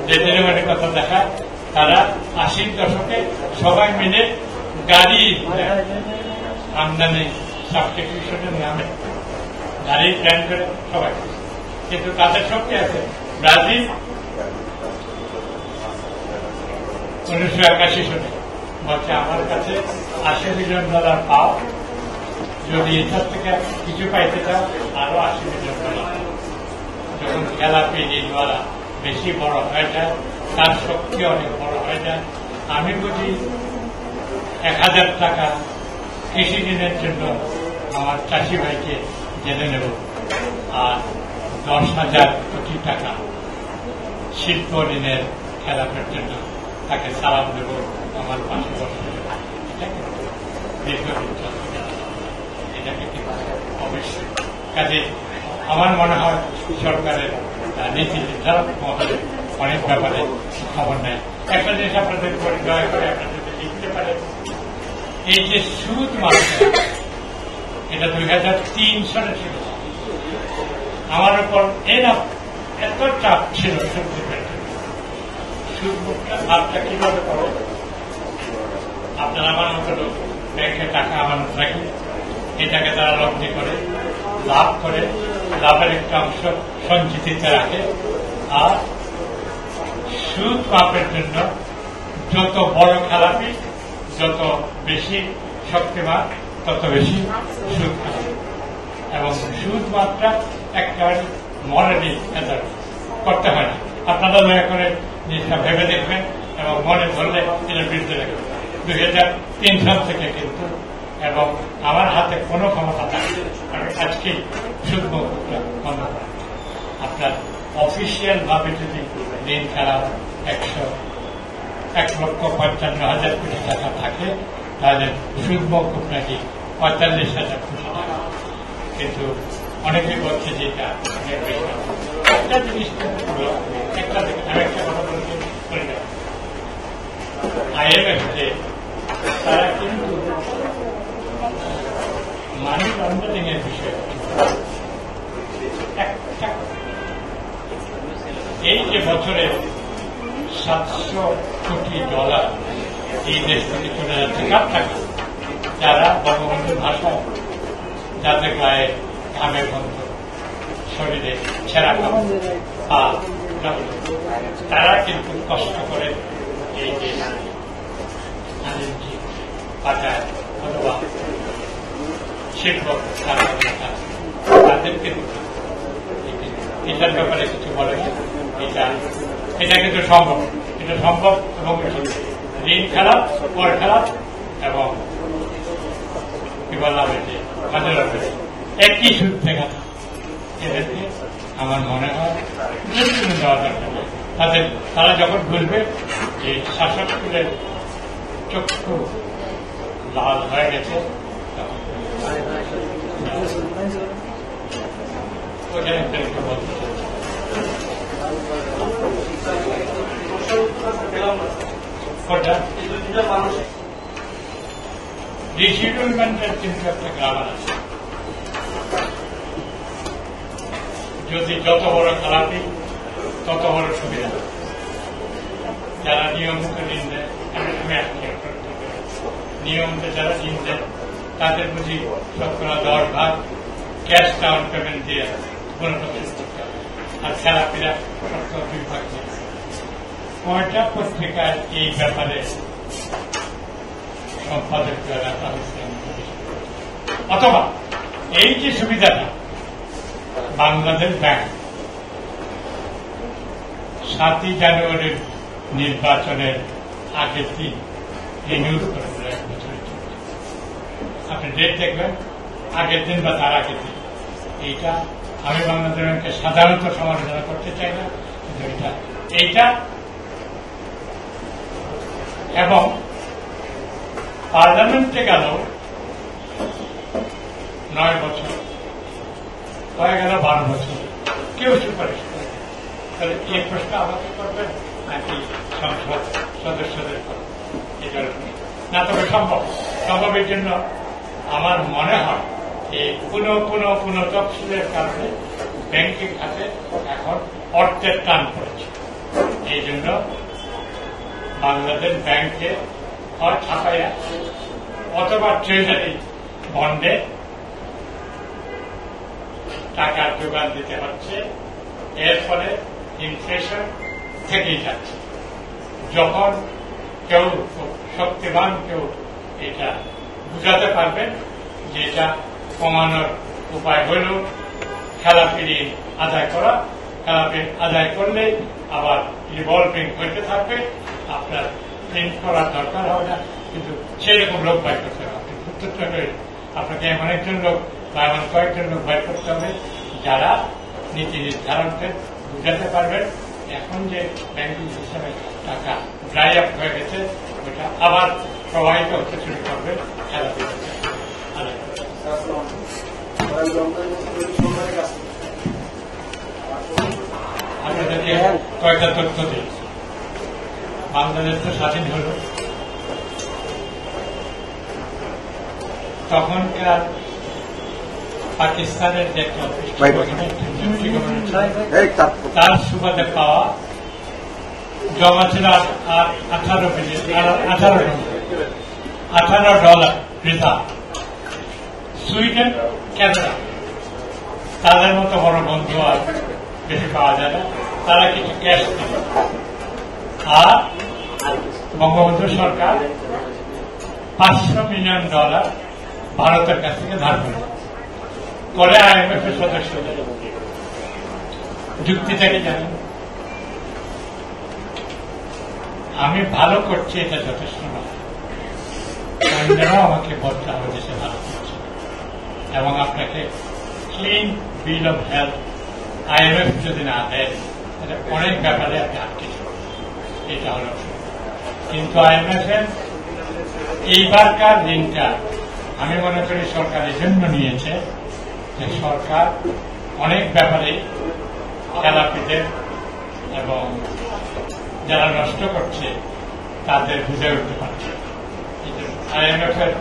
যে ডেলিভারির কথা দেখায়, তারা 80-র দশকে সবাই মিলে গাড়ি আমদানি সাবস্টিটিউশনের নামে গাড়ি প্ল্যান করে সবাই। কিন্তু তাদের শক্তি আছে। ব্রাজিল 1981 সালে বলছে আমার কাছে $80 মিলিয়ন পাও, যদি এটার থেকে কিছু পাইতে চাও আরো $80 মিলিয়ন। যখন খেলাপি ঋণওয়ালা বেশি বড় হয়ে যায়, তার শক্তি অনেক বড় হয়ে যায়। আমি বুঝি 1000 টাকা কৃষি ঋণের জন্য আমার চাষি ভাইকে জেনে নেব, আর 10,000 কোটি টাকা শিল্প ঋণের খেলাপের জন্য তাকে সালাম দেব আমার পাশে বসে। এটাকে কিন্তু অবশ্যই কাজে আমার মনে হয় সরকারের নীতি নির্ধারক মহলে অনেক ব্যাপারে খবর নেয়। একটা জিনিস আপনাদের দয়া করে আপনাদের লিখতে পারে, এই যে সুদ মাত্রা, এটা 2003 সালে ছিল। আমার উপর এত চাপ ছিল সুদ মুক্ত ভাবটা কিভাবে করে। আপনার আমার মতো লোক ব্যাংকে টাকা আমানত রাখি, এটাকে তারা লগ্নি করে লাভ করে, লাভের একটা অংশ সঞ্চিতিতে রাখে, আর সুদ মাপের জন্য যত বড় খেলাপি, যত বেশি শক্তিমান, তত বেশি সুদ খাবে। এবং সুদ মাত্রা একেবারে মনে করতে হয় না। আপনারা দয়া করে জিনিসটা ভেবে দেখবেন এবং মনে ধরলে এটার বিরুদ্ধে রাখবেন। 2003 সাল থেকে কিন্তু, এবং আমার হাতে কোনো ক্ষমতা থাকে, আমি আজকে সুদ মুক্ত বন্ধ করি। আপনার অফিসিয়াল ভাবে যদি ঋণ খেলা 1,55,000 কোটি টাকা থাকে, তাহলে সুদ মৌকুফ নাকি 45,000 কোটি টাকা। কিন্তু অনেকে বলছে যে এটা একটা জিনিস, একটা আমি একটা কথা বলতে পারি না, IMF যে তারা কিন্তু মানি লন্ডারিং এর বিষয়ে এই যে বছরে $700 কোটি এই দেশ থেকে চলে যাচ্ছে কার টাকা? যারা বঙ্গবন্ধুর ভাষায় যাদের গায়ে ঘামের গন্ধ, শরীরে ছেঁড়া কাপড়, তারা কিন্তু কষ্ট করে এই যে পাঠায় অথবা শিল্প তাদেরকে এটার ব্যাপারে কিছু বলে না। এটা কিন্তু সম্ভব, এটা সম্ভব। এবং ঋণ খারাপ, কর খারাপ, এবং কি বললাম যে মাঝে একই সুদ থেকে এদেরকে আমার মনে হয় দেওয়া দরকার। তারা যখন বুঝবে যে শাসকদের চক্ষু লাল হয়ে গেছে, ওখানে বলতে রিসিডুলমেন্টের কিন্তু একটা গ্রামার আছে। যদি যত বড় খারাপই তত বড় সুবিধা। যারা নিয়মিত ঋণ দেয় নিয়মিত যারা ঋণ দেয় তাদের বুঝি 10% ক্যাশ ডাউন পেমেন্ট দিয়ে পুনঃপ্রতিষ্ঠা করতে হবে, আর খেলাপিরা 2% দিয়ে। কয়টা পত্রিকায় এই ব্যাপারে সম্পাদক রাখা হয়েছে? অথবা এই যে সুবিধাটা বাংলাদেশ ব্যাংক 7ই জানুয়ারির নির্বাচনের আগের দিন রিনিউজ করেছিল 1 বছরের জন্য। আপনি ডেট দেখবেন আগের দিন বা তার আগের দিন। এইটা আমি বাংলাদেশ ব্যাংককে সাধারণত সমালোচনা করতে চাই না, কিন্তু এইটা এবং পার্লামেন্টে গেল 9 বছর, হয়ে গেল 12 বছর, কেউ সুপারিশ করে। তাহলে এই প্রশ্ন আমাকে করবেন নাকি সংসদ সদস্যদের করবেন? এটা না, তবে সম্ভবের জন্য আমার মনে হয় এই কোন তফসিলের কারণে ব্যাংকিং খাতে এখন অর্থের টান পড়েছে। এই জন্য বাংলাদেশ ব্যাংকে হয় ছাপাইয়া অথবা ট্রেজারি বন্ডে টাকার যোগান দিতে হচ্ছে। এর ফলে ইনফ্লেশন থেকেই যাচ্ছে। যখন কেউ শক্তিমান কেউ এটা বুঝাতে পারবেন যে এটা কমানোর উপায় হল খেলাপি ঋণ আদায় করা, খেলাপি আদায় করলে আবার রিভলভিং হইতে থাকবে, আপনার প্রিন্ট করার দরকার হবে না। কিন্তু সেরকম লোক বাইর করতে হবে। আপনাকে এমন একজন লোক বা এমন কয়েকজন লোক বাইর করতে হবে যারা নীতি নির্ধারণকে বুঝাতে পারবেন এখন যে ব্যাংকিং সিস্টেমে টাকা ড্রাই আপ হয়ে গেছে, ওটা আবার প্রবাহিত হতে শুরু করবে খেলাপি। আপনাদেরকে কয়েকটা তথ্য দিই। বাংলাদেশ তো স্বাধীন হল, তখনকার পাকিস্তানের যে তার সুবাদে পাওয়া জমা ছিল $18 রিজার্ভ। সুইডেন, ক্যানাডা তাদের মতো বড় বন্ধু আর বেশি পাওয়া যায় না, তারা কিছু ক্যাশ দিল। আর বঙ্গবন্ধু সরকার $500 মিলিয়ন ভারতের কাছ থেকে ধার করে IMF এর সদস্যদের। যুক্তিটাকে জানেন, আমি ভালো করছি এটা যথেষ্ট নয়, অন্যরাও আমাকে বলতে হবে দেশে ভালো করছে, এবং আপনাকে clean bill of health IMF যদি না দেয় তাহলে অনেক ব্যাপারে আপনি আটকে যাবেন। এটা হল। কিন্তু IMF এর এইবারকার দিনটা আমি মনে করি সরকার এই জন্য নিয়েছে যে সরকার অনেক ব্যাপারে খেলাপিদের এবং যারা নষ্ট করছে তাদের বুঝে উঠতে পারছে। IMF এর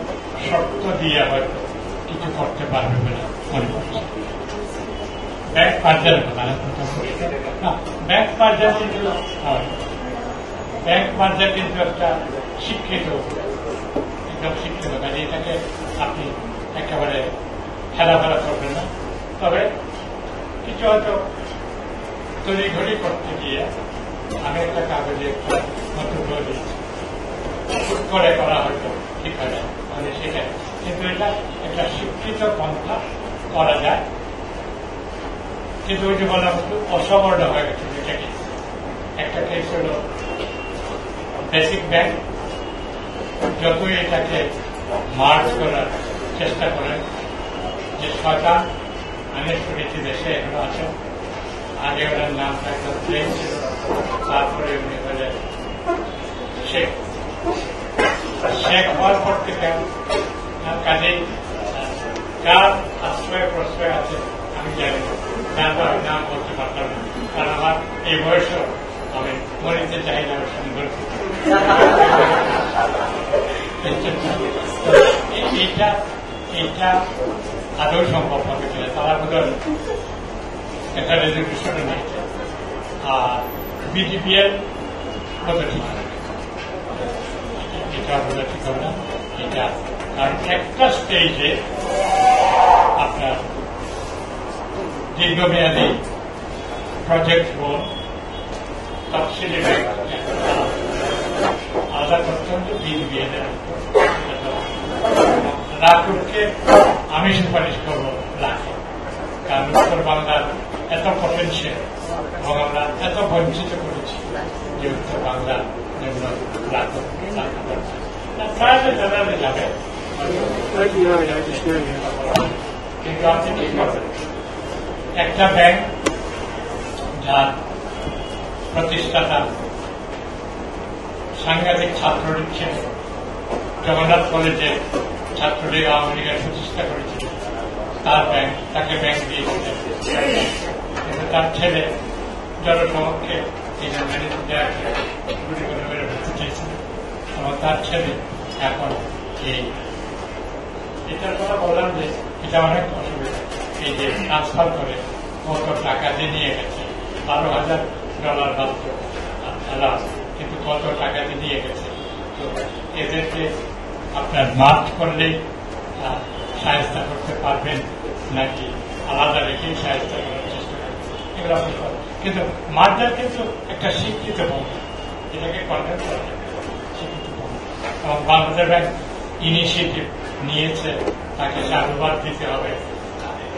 শর্ত দিয়ে হয়তো কিছু করতে পারবে বলে মনে করছে। ব্যাংক পার্জারের কথা ব্যাংক পার্জার কিন্তু ব্যাংক পার্জার কিন্তু একটা শিক্ষিত, একদম শিক্ষিত কাজে এটাকে আপনি একেবারে খেলাধুলা করবেন না। তবে কিছু হয়তো তড়িঘড়ি করতে গিয়ে আমি একটা কাগজে একটা মন্তব্য দিয়েছি, করে করা হয়তো ঠিক হয় না, মানে সেটাই। কিন্তু এটা একটা শিক্ষিত পন্থা করা যায়। কিন্তু ওই যে বললাম অসবর্ণ হয়ে গেছে দুইটা কেস। একটা কেস হল বেসিক ব্যাংক, যতই এটাকে মার্চ করার চেষ্টা করেন, যে শয়তান আমি শুনেছি দেশে এগুলো আছে। আগে ওনার নামটা একটা প্লেন ছিল, তারপরে উনি হলেন শেখ। শেখ হওয়ার পর থেকে কাজেই কার আশ্রয় প্রশ্রয় আছে আমি জানি না, তারপর আমি নাম বলতে পারতাম না, কারণ আমার এই বয়সেও আমি মরিতে চাই না সংঘর্ষ। এইটা আদৌ সম্ভব হবে কিনা, তারা বোধ একটা রেজলিউশনে নিয়েছে। আর বিডিপিএল বোধ ঠিক হবে, এটা বোধ ঠিক হবে না। এটা কারণ একটা স্টেজে আপনার দীর্ঘমেয়াদী প্রজেক্ট লোন তফসিলি আলাদা করতে হলে বিডিপিএল রাখুরকে আমি সুপারিশ করব রাখে, কারণ উত্তর বাংলার এত পটেনশিয়াল এবং আমরা এত বঞ্চিত করেছি যে উত্তর বাংলার জন্য রাখুর প্রায় জেনারেলে যাবে। কিন্তু আপনি কি করবেন, একটা ব্যাংক যার প্রতিষ্ঠাতা সাংঘাতিক ছাত্রলীগ ছিল, জগন্নাথ কলেজে ছাত্রলীগ আওয়ামী লীগের প্রতিষ্ঠা করেছিল, তার ব্যাংক, তাকে ব্যাংক দিয়েছিলেন, কিন্তু তার ছেলে জনসমক্ষে এই ম্যানেজার দেওয়ার গুলি করে মেরে ভর্তি চেয়েছিল এবং তার ছেলে এখন এই এটার কথা বললাম যে এটা অনেক অসুবিধা। এই যে ট্রান্সফার করে কত টাকা দিয়ে নিয়ে গেছে, $12,000 মাত্র আলাদা, কিন্তু কত টাকা দিয়ে নিয়ে গেছে। তো এদেরকে আপনার মার্চ করলেই সাহায্য করতে পারবেন নাকি আলাদা রেখেই সাহায্য করার চেষ্টা করবেন, এগুলো আপনি করেন। কিন্তু মার্জার কিন্তু একটা স্বীকৃত ভূমিকা, এটাকে কন্টেন্ট করা যাবে স্বীকৃত ভূমিকা। এবং বাংলাদেশ ব্যাংক ইনিশিয়েটিভ নিয়েছে, তাকে সাধুবাদ দিতে হবে,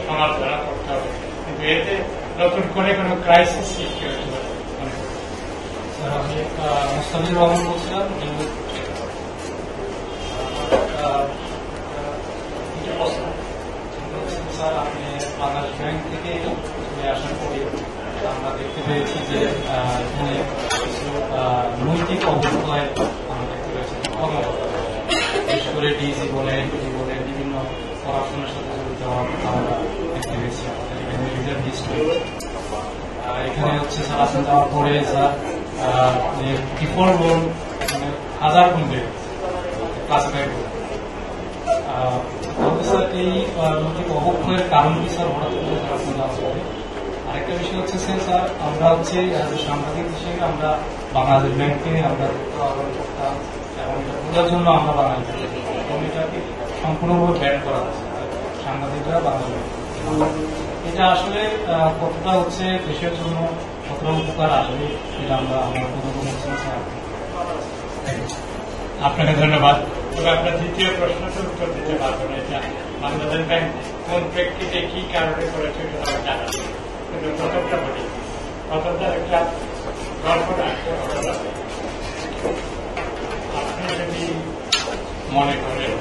সমালোচনা করতে হবে, কিন্তু এতে নতুন করে কোনো ক্রাইসিস সৃষ্টি হতে পারে। আমি মুস্তাফিজুর রহমান বলছিলাম। স্যার, আপনি বাংলাদেশ ব্যাংক থেকে চলে আসার পরে আমরা দেখতে পেয়েছি যে এখানে কিছু নৈতিক অবক্ষয় আমরা দেখতে পেয়েছি, বিশেষ করে ডিজি বলে বিভিন্ন পড়াশোনার সাথে জড়িত আমরা দেখতে পেয়েছি। আমাদের এখানে রিজার্ভ হিস্ট্রি এখানে হচ্ছে স্যার আসলে যাওয়ার পরে স্যার ডিফল্ট লোন মানে 1000 গুণ বেড়ে ক্লাসিফাই করে। তাহলে স্যার এই নৈতিক অবক্ষয়ের কারণ কি স্যার হঠাৎ করে আপনি যাওয়ার পরে? আরেকটা বিষয় হচ্ছে স্যার, আমরা হচ্ছে সাংবাদিক হিসেবে আমরা বাংলাদেশ ব্যাংকে আমরা করতাম এবং এটা বোঝার জন্য আমরা বাঙালি এবং এটাকে সম্পূর্ণভাবে ব্যান করা হচ্ছে সাংবাদিকরা বাংলাদেশ। এটা আসলে কতটা হচ্ছে দেশের জন্য কতটা উপকার আসবে এটা আমরা আমার কোনো আপনাকে ধন্যবাদ। তবে আপনার দ্বিতীয় প্রশ্নটার উত্তর দিতে পারবো না। এটা বাংলাদেশ ব্যাংক কোন প্রেক্ষিতে কি কারণে করেছে সেটা জানা, কিন্তু প্রথমটা বলি। প্রথমটার একটা গল্প রাখতে আপনি যদি মনে করেন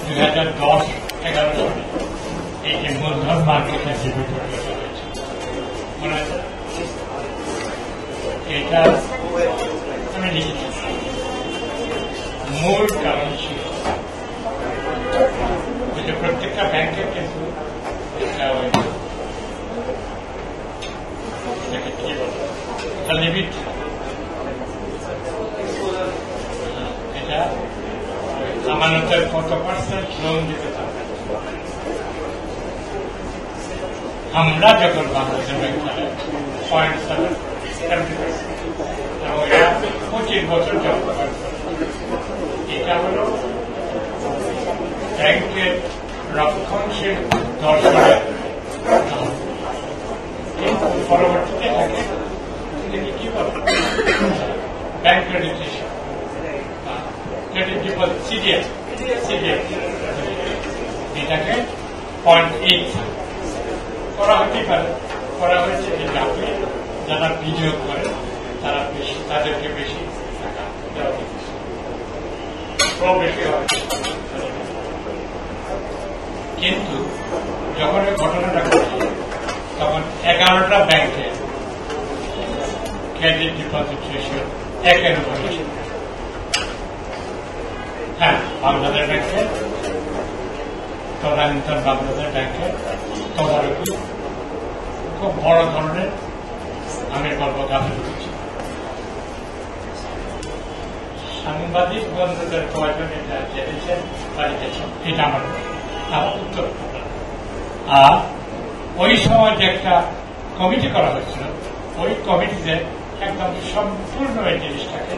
2010-11 সালে এই যে মূলধন মার্কেটে জীবিত হয়েছে মনে আছে, এটা আমি লিখেছি। মূল কারণ ছিল যে প্রত্যেকটা ব্যাংকের কিন্তু কি বলে লিমিট, এটা আমানতের কত পার্সেন্ট লোন দিতে পারবে। আমরা যখন বাংলাদেশ ব্যাংক চালাই 0.7 এবং এরা 25 বছর জমা করে। এটা হল ব্যাংকের রক্ষণশীল দর্শনের কিন্তু পরবর্তীতে এটাকে কি বলে ব্যাংক ক্রেডিটেশন, ক্রেডিট ডিপোজিট, সিডিএস, এটাকে 0.8 করা হতে পারে। করা হয়েছে যে আপনি যারা বিনিয়োগ করেন তারা বেশি, তাদেরকে বেশি টাকা দেওয়া বেশি হবে। কিন্তু যখন এই ঘটনাটা ঘটছে তখন 11টা ব্যাংকে ক্রেডিট ডিপোজিট রেশিও 1-এর উপরে। হ্যাঁ, বাংলাদেশ ব্যাংকে তদানীন্তন বাংলাদেশ ব্যাংকে তদারকি খুব বড় ধরনের আমি বলবো গাফিলতি ছিল। সাংবাদিক বন্ধুদের প্রয়োজন এটা জেনেছেন বা লিখেছেন, এটা আমার উত্তর। আর ওই সময় যে একটা কমিটি করা হয়েছিল, ওই কমিটিতে একদম সম্পূর্ণ এই জিনিসটাকে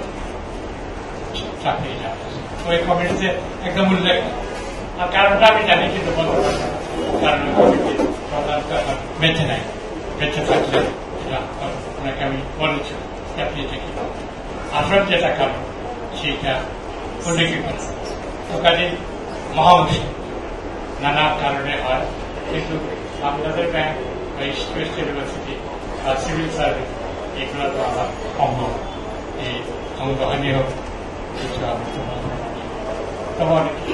চাপিয়ে যাওয়া হয়েছে। ওই কমিটিতে একদম উল্লেখ, আর কারণটা আমি জানি কিন্তু বলতে পারবো না, কারণ ওই কমিটির প্রধান বেঁচে নেয়, বেঁচে থাকলে ওনাকে আমি বলেছি চাপিয়েছে কি আসল যেটা কারণ সেইটা উল্লেখই করে। তো কাজে মহাংশ নানা কারণে হয়, কিন্তু বাংলাদেশ ব্যাংক বা ইস্ট ওয়েস্ট ইউনিভার্সিটি বা সিভিল সার্ভিস এগুলো তো আমার সম্ভব, এই অঙ্গহানি হোক কিছু আমি তোমার অনেক কিছু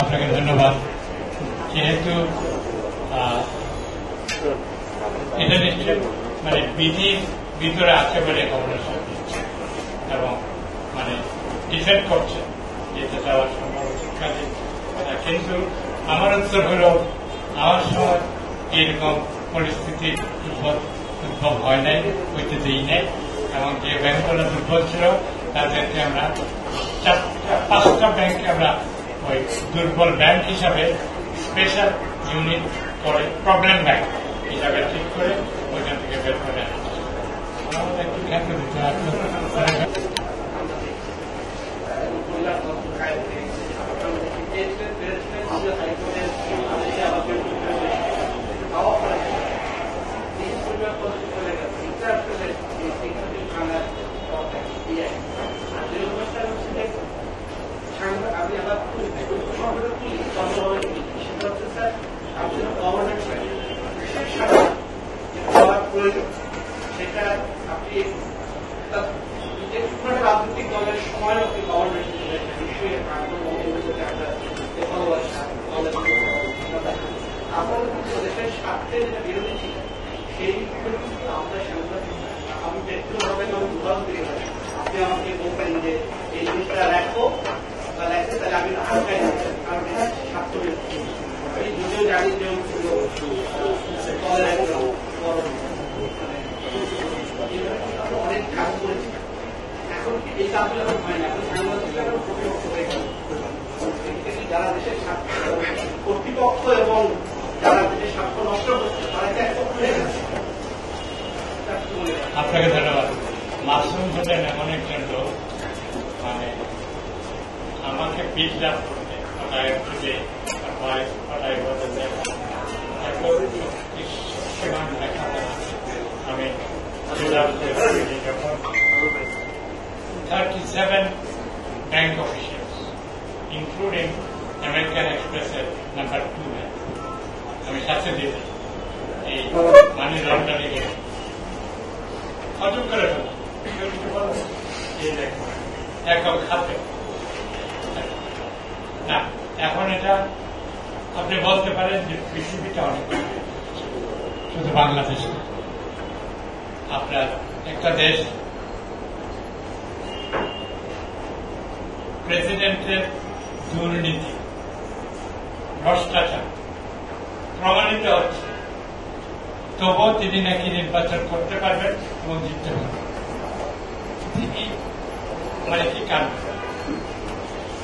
আপনাকে ধন্যবাদ। যেহেতু এটা নিশ্চয় মানে বিধির ভিতরে আছে বলে খবরের দিচ্ছে এবং মানে ডিফেন্ড করছে যেটা যাওয়ার সম্ভব কাজে। কিন্তু আমার উত্তর হল আমার সময় এরকম পরিস্থিতি উদ্ভব হয় নাই, হইতে দেই নাই, এবং যে ব্যাংকগুলো দুর্বল ছিল তাদেরকে আমরা 4-5টা ব্যাংকে আমরা ওই দুর্বল ব্যাংক হিসাবে স্পেশাল ইউনিট করে প্রবলেম ব্যাংক হিসাবে ঠিক করে ওইখান থেকে বের করে আনছি। আমাদের একটু খ্যাত দিতে সেটা আপনি রাজনৈতিক দলের সময় আপনি গভর্নমেন্ট আপনাদের দেশের স্বার্থে যেটা বিরোধী ছিল সেই আমরা আমি ব্যক্তিগতভাবে উদাহরণ দিয়ে থাকি। আপনি আমাকে বলবেন যে এই জিনিসটা লেখো বা লেখে, তাহলে আমি আটকাই কারণ এটা স্বার্থ বিরোধী। আমি যদিও জানি যে দলের একজন অনেক কাজ করেছি, এখন এই কাজগুলো হয় না, এখন সাংবাদিকতার প্রতিপক্ষ হয়ে গেল। যারা দেশের স্বার্থ কর্তৃপক্ষ এবং যারা দেশের স্বার্থ নষ্ট করছে তারা একত্র হয়ে গেছে। আপনাকে ধন্যবাদ। মাসুম হোসেন এমন একজন লোক, মানে আমাকে বিল্ড আপ করতে আমি 37 bank officials, including American Express number 2 bank. আমি সাথে দিতে এই মানি লন্ডারিং এ অযোগ করে একদম খাতে না। এখন এটা আপনি বলতে পারেন যে পৃথিবীটা অনেক শুধু বাংলাদেশ না, আপনার একটা দেশ প্রেসিডেন্টের দুর্নীতি ভ্রষ্টাচার প্রমাণিত হচ্ছে, তবুও তিনি নাকি নির্বাচন করতে পারবেন এবং জিততে পারবেন। মানে কি কারণ?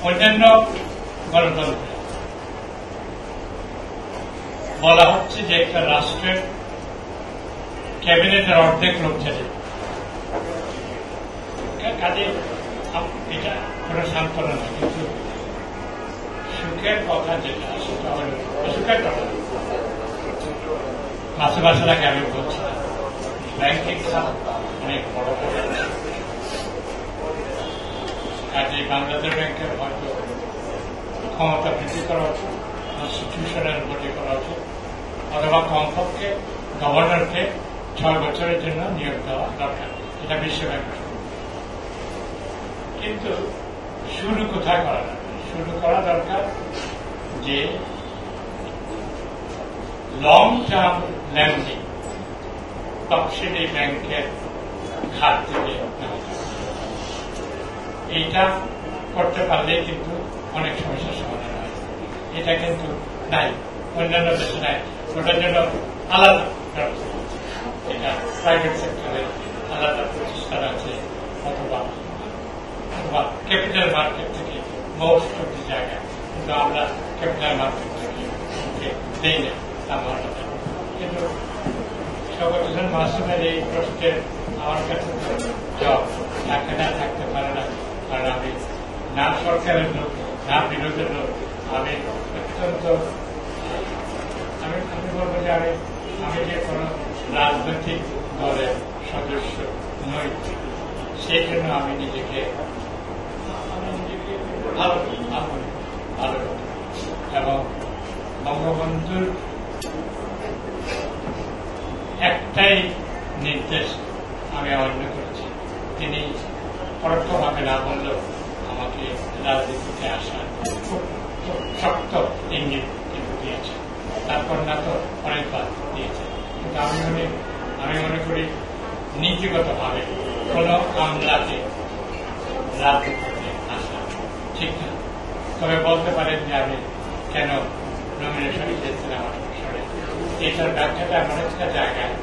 অন্যান্য গণতন্ত্রে বলা হচ্ছে যে একটা রাষ্ট্রের ক্যাবিনেটের অর্ধেক লোক চলে, কাজে এটা কোনো সান্ত্বনা না। কিন্তু সুখের কথা যেটা সেটা হল সুখের কথা মাসের আগে আমি বলছিলাম ব্যাংকিং অনেক বড় কাজে বাংলাদেশ ব্যাংকের হয়তো ক্ষমতা বৃদ্ধি করা উচিত, কনস্টিটিউশনের বডি করা উচিত, অথবা কমপক্ষে গভর্নরকে 6 বছরের জন্য নিয়োগ দেওয়া দরকার। এটা বিশ্বব্যাংক। কিন্তু শুরু কোথায় করা দরকার? শুরু করা দরকার যে লং টার্ম ল্যান্ডিং তফসিলি ব্যাংকের খাত থেকে এইটা করতে পারলে কিন্তু অনেক সমস্যার সমাধান হয়। এটা কিন্তু নাই, অন্যান্য দেশে নাই, ওটার জন্য আলাদা ব্যবস্থা। এটা প্রাইভেট সেক্টরে আলাদা প্রতিষ্ঠান আছে, অথবা ক্যাপিটাল মার্কেট থেকে মোস্ট অফ দি জায়গায়, কিন্তু আমরা ক্যাপিটাল মার্কেট থেকে দেই না আমার কথা। কিন্তু শওকত হোসেন মাসুমের এই প্রশ্নের আমার কাছে জব থাকে না, থাকতে পারে না, কারণ আমি না সরকারের লোক না বিরোধের লোক, আমি অত্যন্ত আমি বলবো যে আমি যে কোনো রাজনৈতিক দলের সদস্য নই, সেই জন্য আমি নিজেকে ভালো এবং বঙ্গবন্ধুর একটাই নির্দেশ আমি অমান্য করেছি। তিনি পরোক্ষভাবে না বললেও আমাকে রাজনীতিতে আসার খুব শক্ত ইঙ্গিত কিন্তু দিয়েছে। তারপর না তো অনেকবার দিয়েছে, কিন্তু আমি মনে করি নীতিগতভাবে কোন আমলাকে রাজনীতিতে আসা ঠিক না। তবে বলতে পারেন যে আমি কেন নমিনেশন দিয়েছিলাম আমার সংসদে, এটার ব্যাখ্যাটা এমন একটা জায়গায়,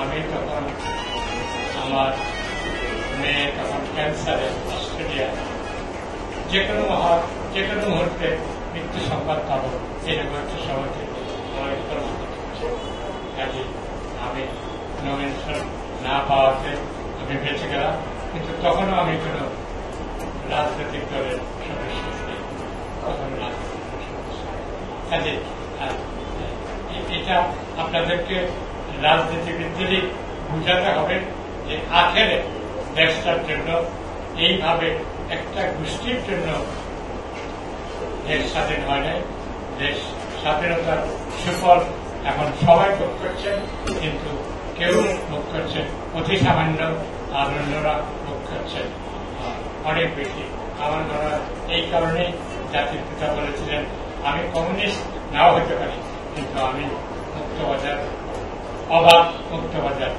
আমি তখন আমার মেয়ে তখন ক্যান্সারে অস্ট্রেলিয়া, যে কোনো মুহূর্তে মৃত্যু সংবাদ পাবো এরকম একটা সময় থেকে আমার কাজে আমি নমিনেশন না পাওয়াতে আমি বেঁচে গেলাম, কিন্তু তখনও আমি কোন রাজনৈতিক দলের সদস্য ছিলাম, তখন কাজে এটা আপনাদেরকে রাজনীতিবিদদেরই বুঝাতে হবে যে আখেরে দেশটার জন্য এইভাবে একটা গোষ্ঠীর জন্য দেশ স্বাধীন হয় নাই। দেশ স্বাধীনতার সুফল এখন সবাই ভোগ করছেন, কিন্তু কেউ ভোগ করছেন অতি সামান্য, আর অন্যরা ভোগ করছেন অনেক বেশি। আমার ধরা এই কারণেই জাতির পিতা বলেছিলেন, আমি কমিউনিস্ট নাও হতে পারি, কিন্তু আমি মুক্তবাজার, অবাধ মুক্তবাজার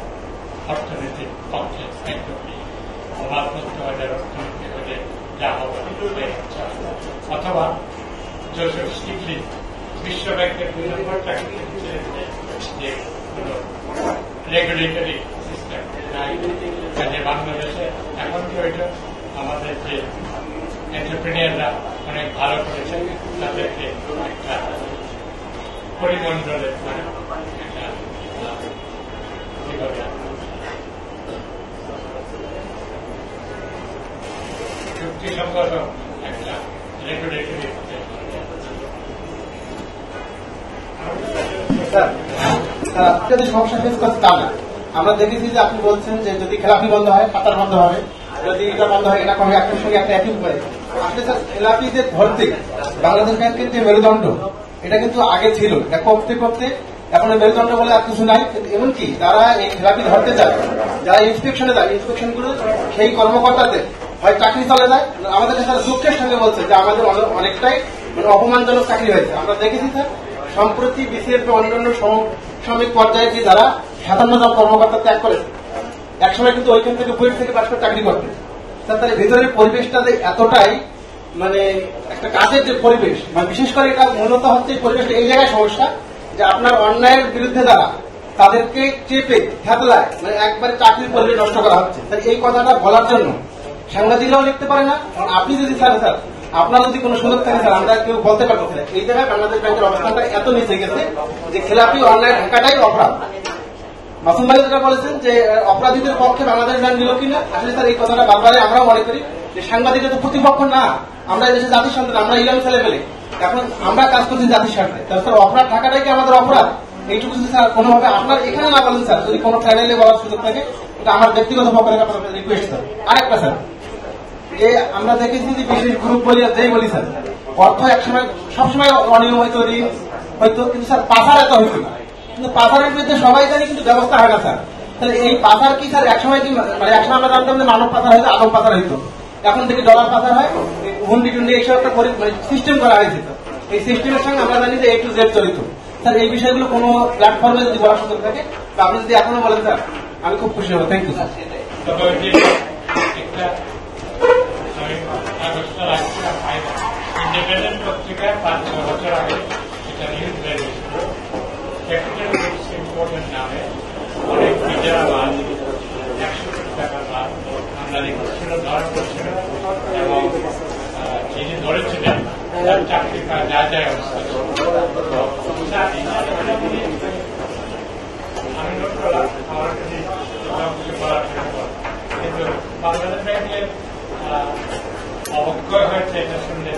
অর্থনীতির পক্ষে একদম নেই। অবাধ মুক্তবাজার অর্থনীতি হলে যা হবে, অথবা জোসেফ স্টিগলি বিশ্ব ব্যাংকের 2 নম্বরটা যে রেগুলেটরি সিস্টেম, কাজে বাংলাদেশে এখন তো এটা আমাদের যে এন্টারপ্রেনিয়াররা অনেক ভালো করেছে, তাদেরকে একটা পরিমণ্ডলের একটা যুক্তিসঙ্গত একটা রেগুলেটরি যদি সমস্যা ফেস করতে তা না, আমরা দেখেছি যে আপনি বলছেন যে যদি খেলাপি বন্ধ হয় কাতার বন্ধ হবে, যদি এটা বন্ধ হয় এটা কমে, একটার সঙ্গে একটা একই উপায়। আসলে স্যার খেলাপি যে ধরতে বাংলাদেশ ব্যাংকের যে মেরুদণ্ড, এটা কিন্তু আগে ছিল, এটা করতে করতে এখন মেরুদণ্ড বলে আর কিছু নাই। এমনকি যারা এই খেলাপি ধরতে চায়, যারা ইন্সপেকশনে যায়, ইন্সপেকশন গুলো সেই কর্মকর্তাদের হয় চাকরি চলে যায়। আমাদের স্যার দুঃখের সঙ্গে বলছে যে আমাদের অনেকটাই অপমানজনক চাকরি হয়েছে। আমরা দেখেছি স্যার সম্প্রতি বিসিএস বা অন্যান্য শ্রমিক পর্যায়ে যে যারা 57 জন কর্মকর্তা ত্যাগ করেছে, একসময় কিন্তু ওইখান থেকে বুয়েট থেকে পাশ করে চাকরি করতে, স্যার তার ভিতরের পরিবেশটা যে এতটাই মানে একটা কাজের যে পরিবেশ, মানে বিশেষ করে এটা মূলত হচ্ছে পরিবেশটা এই জায়গায় সমস্যা যে আপনার অন্যায়ের বিরুদ্ধে যারা তাদেরকে চেপে থেতলায়, মানে একবারে চাকরির পরিবেশ নষ্ট করা হচ্ছে। তাই এই কথাটা বলার জন্য সাংবাদিকরাও লিখতে পারে না। আপনি যদি স্যার আপনার যদি কোনো সুযোগ থাকে স্যার, আমরা কেউ বলতে পারতেছি না। এই জায়গায় বাংলাদেশ ব্যাংকের অবস্থানটা এত নিচে গেছে যে খেলাপি অনলাইন ঢাকাটাই অপরাধ। মাসুম ভাই যেটা বলেছেন যে অপরাধীদের পক্ষে বাংলাদেশ ব্যাংক নিল কিনা, আসলে স্যার এই কথাটা বারবারে আমরাও মনে করি যে সাংবাদিকরা তো প্রতিপক্ষ না, আমরা এই দেশে জাতির সন্তান, আমরা ইয়ং ছেলে পেলে, এখন আমরা কাজ করছি জাতির স্বার্থে। তাহলে স্যার অপরাধ ঢাকাটাই কি আমাদের অপরাধ? এইটুকু স্যার কোনোভাবে আপনার এখানে না বলেন স্যার, যদি কোনো চ্যানেলে বলার সুযোগ থাকে, এটা আমার ব্যক্তিগত পক্ষে রিকোয়েস্ট স্যার। আরেকটা স্যার, যে আমরা দেখেছি যে বিশেষ গ্রুপ বলি আর যেই বলি স্যার, অর্থ একসময় সবসময় অনিয়ম হয়তো কিন্তু স্যার পাচার এত হইত না, কিন্তু পাচারের বিরুদ্ধে সবাই জানি, কিন্তু ব্যবস্থা হয় না স্যার। তাহলে এই পাচার কি স্যার একসময় কি, মানে একসময় আমরা জানতাম যে মানব পাচার হয়তো, আদম পাচার হইতো, এখন থেকে ডলার পাচার হয়, হুন্ডি টুন্ডি এইসব একটা সিস্টেম করা হয়েছে। এই সিস্টেমের সঙ্গে আমরা জানি যে A to Z জড়িত। স্যার এই বিষয়গুলো কোনো প্ল্যাটফর্মে যদি বলার সুযোগ থাকে, বা আপনি যদি এখনো বলেন স্যার, আমি খুব খুশি হবো। Thank you sir. ইন্ডিপেন্ডেন্ট পত্রিকায় 5-6 বছর আগে এটা নিউজ বেরিয়েছিল, ক্যাপিটাল ইম্পোর্টেন্ট নামে অনেক বিজয়া মাছ 100 কোটি টাকার মাছ আমদানি করছিল, ধরা করছিল এবং যিনি ধরেছিলেন তার চাকরি যা যায় অবস্থা। আমি নোট করলাম আমার কাছে কিছু করার কিন্তু বাংলাদেশ ব্যাংকের অবক্ষয় হয়েছে এটা শুনলে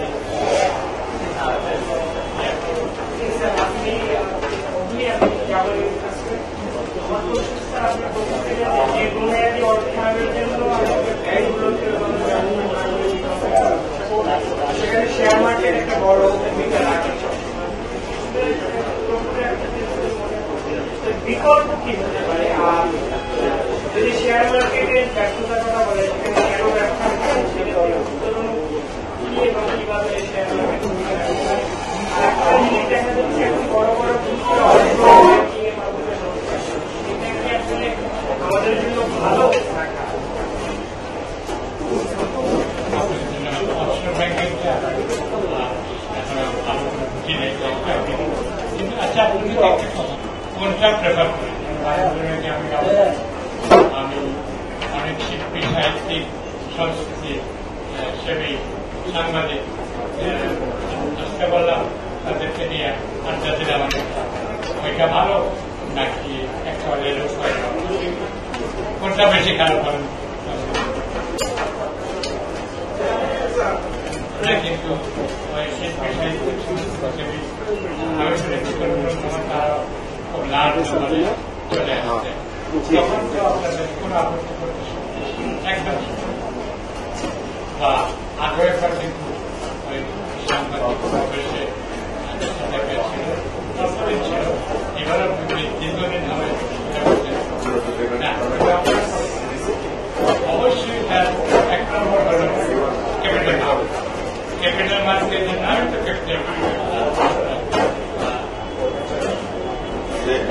সেখানে শেয়ার মার্কেট একটা বড় ভূমিকা রাখে। বিকল্প কি হতে পারে? আর যদি শেয়ার মার্কেটের ব্যর্থতার কথা বলে সেখানে কেন ব্যর্থ কিভাবে শেয়ার মার্কেট ভূমিকা রাখতে পারে? আর একটা জিনিস দেখা যাচ্ছে এখন বড় বড় আসলে আমাদের জন্য ভালো রাখা আচ্ছা কোনটা প্রেফার করি? আমি অনেক শিল্পী, সাহিত্যিক, সংস্কৃতি সেবী, সাংবাদিক চেষ্টা করলাম তাদেরকে নিয়ে আড্ডা দিলাম। ওইটা ভালো নাকি একেবারে কোনটা বেশি খারাপ করেন? কিন্তু ওই শিল্পী, সাহিত্যিক, সংস্কৃতি সেবী আমি শুনেছি তারা খুব লাভ চলে আসছে, তখন তো আপনাদের কোনো আপত্তি করতে একদম বা আরো একবার কিন্তু ওই সাংবাদিক পরিবেশে ছিল, তারপরে ছিল এবারও দীর্ঘদিন হবে। অবশ্যই তার এক নম্বর হল ক্যাপিটাল মার্কেট। ক্যাপিটাল মার্কেটের নামে তো ক্যাপিটাল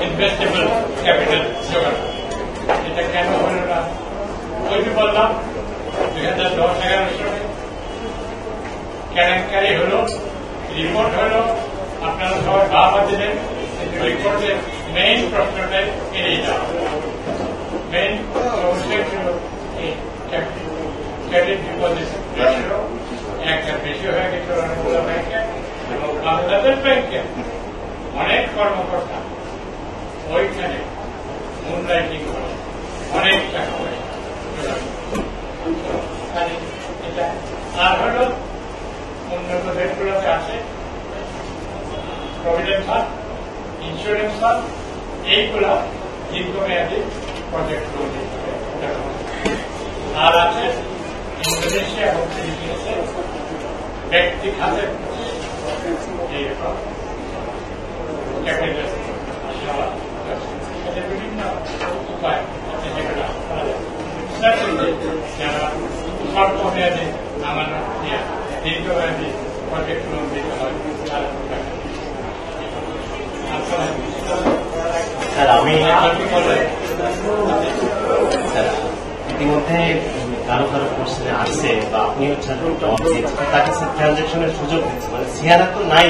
ইনভেস্টেবল ক্যাপিটাল জোগাড়। এটা কেন হল না? ওই যে বললাম 2010-11 সালে কেলেঙ্কারি হল, রিপোর্ট হল, আপনারা সবাই ভাবা দিলেন। রিপোর্টের মেইন প্রশ্নটাই এড়িয়ে যাওয়া। মেইন সমস্যা ছিল এই ক্রেডিট ডিপোজিট রেশিও একটা বেশি হয়ে গেছিল অনেকগুলো ব্যাংকে এবং বাংলাদেশ ব্যাংকে অনেক কর্মকর্তা ওইখানে মুনলাইটিং করে অনেক টাকা পয়সা। আর হল উন্নত দেশগুলোতে আছে প্রভিডেন্ট ফান্ড, ইন্স্যুরেন্স ফান্ড, এইগুলা দীর্ঘমেয়াদী প্রজেক্ট লোন আর আছে ইন্দোনেশিয়া এবং ফিলিপিন্সে ব্যক্তি খাতে বিভিন্ন উপায় আছে যেগুলো যারা স্বল্প মেয়াদী আমাদের দীর্ঘমেয়াদী প্রজেক্ট লোন দিতে হয় তারা স্যার আমি ইতিমধ্যে কারো কারো কোশ্চেনে আসছে বা আপনি হচ্ছেন তাকে স্যার ট্রানজাকশনের সুযোগ দিচ্ছে, মানে সিয়ারা তো নাই,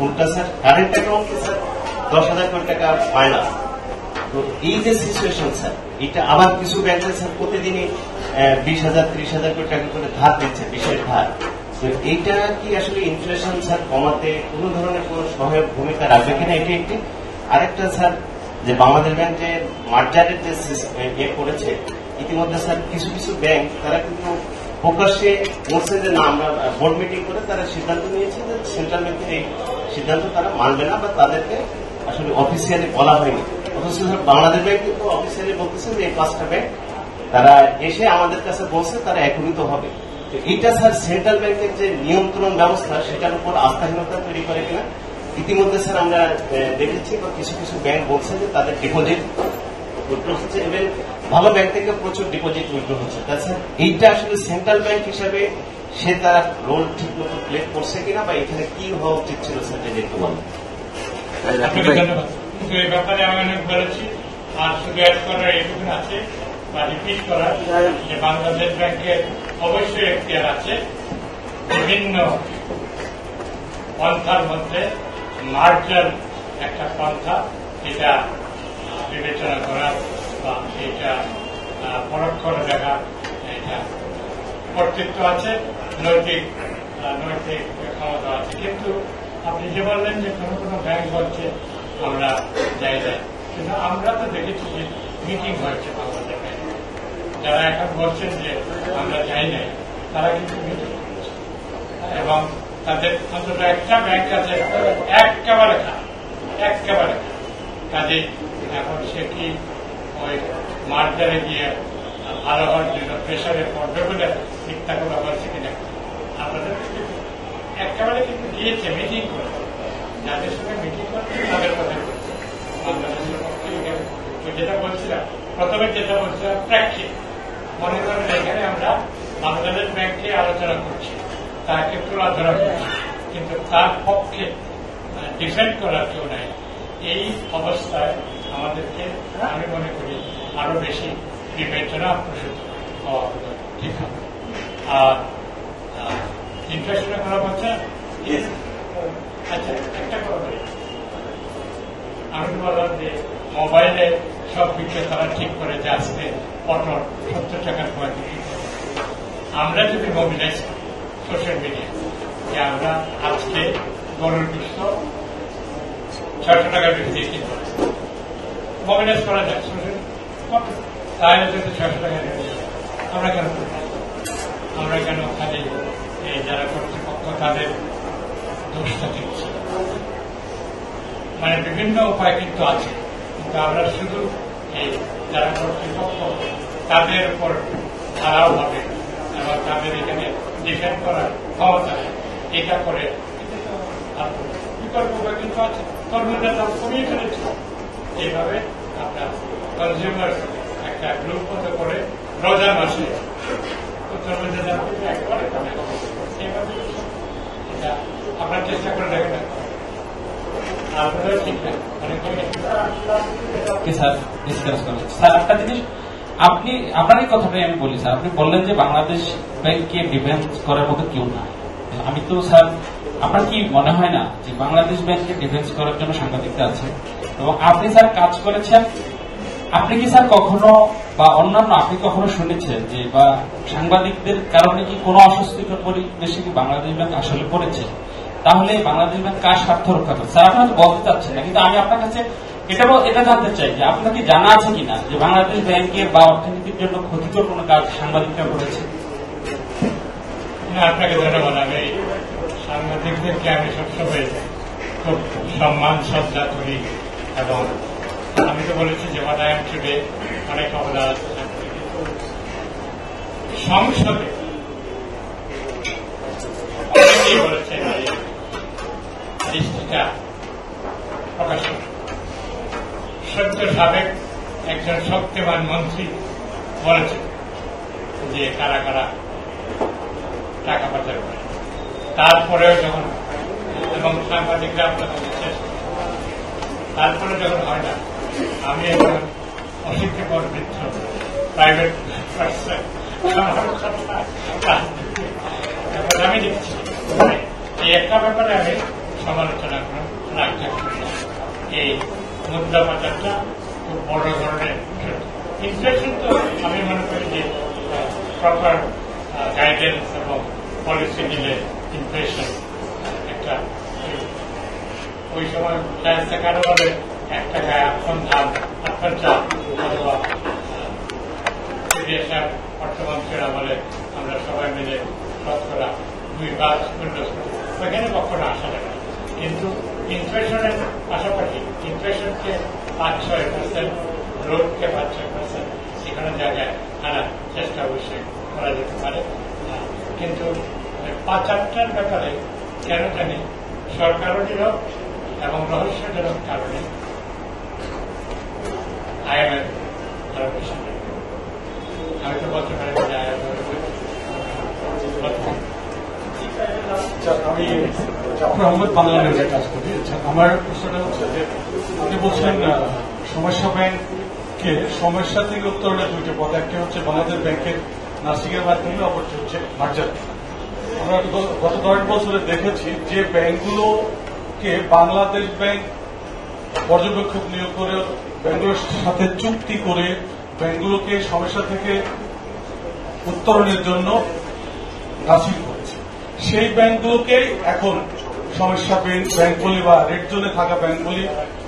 উল্টা স্যার কারেন্ট অ্যাকাউন্টে স্যার 10,000 কোটি টাকা মাইনাস। তো এই যে সিচুয়েশন স্যার, এটা আবার কিছু ব্যাংকে স্যার প্রতিদিনই 20,000 30,000 কোটি টাকা করে ধার দিচ্ছে, বিশেষ ধার। তো এইটা কি আসলে ইনফ্লেশন স্যার কমাতে কোন ধরনের কোন সহায়ক ভূমিকা রাখবে কিনা? এটি একটি। আরেকটা স্যার, যে বাংলাদেশ ব্যাংক যে মার্জারের যে ইয়ে করেছে, ইতিমধ্যে স্যার কিছু কিছু ব্যাংক তারা কিন্তু প্রকাশ্যে বলছে যে না, আমরা বোর্ড মিটিং করে তারা সিদ্ধান্ত নিয়েছে যে সেন্ট্রাল ব্যাংকের এই সিদ্ধান্ত তারা মানবে না বা তাদেরকে আসলে অফিসিয়ালি বলা হয়নি। অথচ বাংলাদেশ ব্যাংক কিন্তু অফিসিয়ালি বলতেছে যে এই 5টা ব্যাংক তারা এসে আমাদের কাছে বলছে তারা একত্রিত হবে। তো এটা স্যার সেন্ট্রাল ব্যাংকের যে নিয়ন্ত্রণ ব্যবস্থা সেটার উপর আস্থাহীনতা তৈরি করে কিনা? ইতিমধ্যে স্যার আমরা দেখেছি বা কিছু কিছু ব্যাংক বলছে যে তাদের ডিপোজিট উইথড্র হচ্ছে, এবং ভালো ব্যাংক থেকে প্রচুর ডিপোজিট উইথড্র হচ্ছে। তা স্যার এইটা আসলে সেন্ট্রাল ব্যাংক হিসাবে সে তার রোল ঠিক মতো প্লে করছে কিনা বা এখানে কি হওয়া উচিত ছিল স্যার, যদি একটু বলেন। কিন্তু এই ব্যাপারে আমি অনেক বলেছি, আর শুধু অ্যাড করার এইটুকু আছে বা রিপিট করার যে বাংলাদেশ ব্যাংকের অবশ্যই এখতিয়ার আছে বিভিন্ন পন্থার মধ্যে মার্জার একটা পন্থা, এটা বিবেচনা করা বা এটা পরোক্ষ দেখা, এটা কর্তৃত্ব আছে, নৈতিক ক্ষমতা আছে। কিন্তু আপনি যে বললেন যে কোনো কোনো ব্যাংক বলছে আমরা যাই, কিন্তু আমরা তো দেখেছি যে মিটিং হয়েছে বাংলাদেশ ব্যাংকে। যারা এখন বলছেন যে আমরা যাই নাই, তারা কিন্তু মিটিং করেছে এবং তাদের অন্তত একটা ব্যাংক আছে একেবারে কাজে এখন সে কি ওই মার্জারে গিয়ে ভালো হওয়ার জন্য প্রেশারে পড়বে বলে মিথ্যা কথা বলছে কিনা। আপনাদের একেবারে কিন্তু গিয়েছে মিটিং করে, যাদের সঙ্গে মিটিং করছে তাদের কথা বলছে। বাংলাদেশের পক্ষে যেটা বলছিলাম প্রথমে, যেটা বলছিলাম প্রেক্ষিত, মনে করেন এখানে আমরা বাংলাদেশ ব্যাংকে আলোচনা করছি, তাকে তোলা ধরা করছি, কিন্তু তার পক্ষে ডিফেন্ড করার কেউ নাই। এই অবস্থায় আমাদেরকে আমি মনে করি আরো বেশি বিবেচনা প্রসূত হওয়া ঠিক হবে। আর ইনফ্লেশনের কথা বলছেন, আচ্ছা একটা কথা বলি, আমি বললাম যে মোবাইলে সব বিষয় তারা ঠিক করে যে আজকে পটল 70 টাকার পর বিক্রি করে। আমরা যদি মোবিলাইজ করি সোশ্যাল মিডিয়া যে আমরা আজকে গরুর গোশত 600 টাকার বিক্রি কিনবো, মোবিলাইজ করা যায় সোশ্যাল, তাহলে যদি 600 টাকা আমরা কেন করব? আমরা কেন খালি যারা কর্তৃপক্ষ তাদের দোষটা দিচ্ছি? মানে বিভিন্ন উপায় কিন্তু আছে, কিন্তু আমরা শুধু এই যারা কর্তৃপক্ষ তাদের উপর ধারাও হবে এবং তাদের এখানে ডিফেন্ড করার ক্ষমতা এটা করে বিকল্প উপায় কিন্তু আছে। তরমুজের দাম কমিয়ে ফেলেছে, এইভাবে আমরা কনজিউমার একটা গ্রুপ মতো করে রোজা মাসে তরমুজের দাম একবারে কমে, এইভাবে এটা আপনার চেষ্টা করে দেখেন না। স্যার একটা জিনিস আপনি আপনার এই কথাটাই আমি বলি স্যার, আপনি বললেন যে বাংলাদেশ ব্যাংককে ডিফেন্স করার মতো কেউ না। আমি তো স্যার, আপনার কি মনে হয় না যে বাংলাদেশ ব্যাংককে ডিফেন্স করার জন্য সাংবাদিকরা আছে এবং আপনি স্যার কাজ করেছেন? আপনি কি স্যার কখনো বা অন্যান্য আপনি কখনো শুনেছেন যে বা সাংবাদিকদের কারণে কি কোনো অস্বস্তিকর পরিবেশে কি বাংলাদেশ ব্যাংক আসলে পড়েছে? তাহলে বাংলাদেশ ব্যাংক কার স্বার্থ রক্ষা করে? স্যার আপনি বলতে চাচ্ছেন না, কিন্তু আমি আপনার কাছে এটা জানতে চাই যে আপনার কি জানা আছে কিনা যে বাংলাদেশ ব্যাংকের বা অর্থনীতির জন্য ক্ষতিকর কোনো কাজ সাংবাদিকরা করেছে? আপনাকে ধন্যবাদ। আমি সাংবাদিকদেরকে আমি সবসময় খুব সম্মান শ্রদ্ধা করি এবং আমি তো বলেছি যে বাদায়ন টুডে অনেক অবদান সংসদে অনেকেই বলেছেন দৃষ্টিটা প্রকাশ করে। সদ্য সাবেক একজন শক্তিমান মন্ত্রী বলেছেন যে কারা কারা টাকা পাচার করে, তারপরেও যখন এবং সাংবাদিকরা আপনার তারপরে যখন হয় না, আমি একজন অশিক্ষিত বৃদ্ধ প্রাইভেট পার্সন, আমি দেখছি এই একটা ব্যাপারে আমি সমালোচনা রাখতে করি। এই মুদ্রা পাচারটা খুব বড় ধরনের ইনফ্লেশন, তো আমি মনে করি যে প্রপার গাইডেন্স এবং পলিসি দিলে ইনফ্লেশন একটা ওই সময় কারোভাবে 1 টাকায় আপন ধান আপনার চাল অথবা অর্থমন্ত্রীর আমলে আমরা সবাই মিলে শতকরা 2 ভাগ ওইখানে কখনো আসা যাবে। কিন্তু ইনফ্লেশনের পাশাপাশি ইনফ্লেশনকে 5-6%, গ্রোথকে 5-6% সেখানে জায়গায় আনার চেষ্টা অবশ্যই করা যেতে পারে। কিন্তু পাচারটার ব্যাপারে কেন জানি সরকারও নীরব এবং রহস্যজনক কারণে IMF আরো বেশি। আমি তো বলতে পারি যে আমি আহমেদ বাংলা নিউজে কাজ করি। আমার প্রশ্নটা হচ্ছে যে আপনি বলছেন সমস্যা ব্যাংককে সমস্যা থেকে উত্তরণের 2টি পথ, একটি হচ্ছে বাংলাদেশ ব্যাংকের নার্সিং এর মাধ্যমে, অপরটি হচ্ছে মার্জার। আমরা গত 10 বছরে দেখেছি যে ব্যাংকগুলোকে বাংলাদেশ ব্যাংক পর্যবেক্ষক নিয়োগ করে ব্যাংকগুলোর সাথে চুক্তি করে ব্যাংকগুলোকে সমস্যা থেকে উত্তরণের জন্য নাসিল করেছে। সেই ব্যাংকগুলোকেই এখন সমস্যা ব্যাংক বলি বা রেড জোনে থাকা ব্যাংক বলি,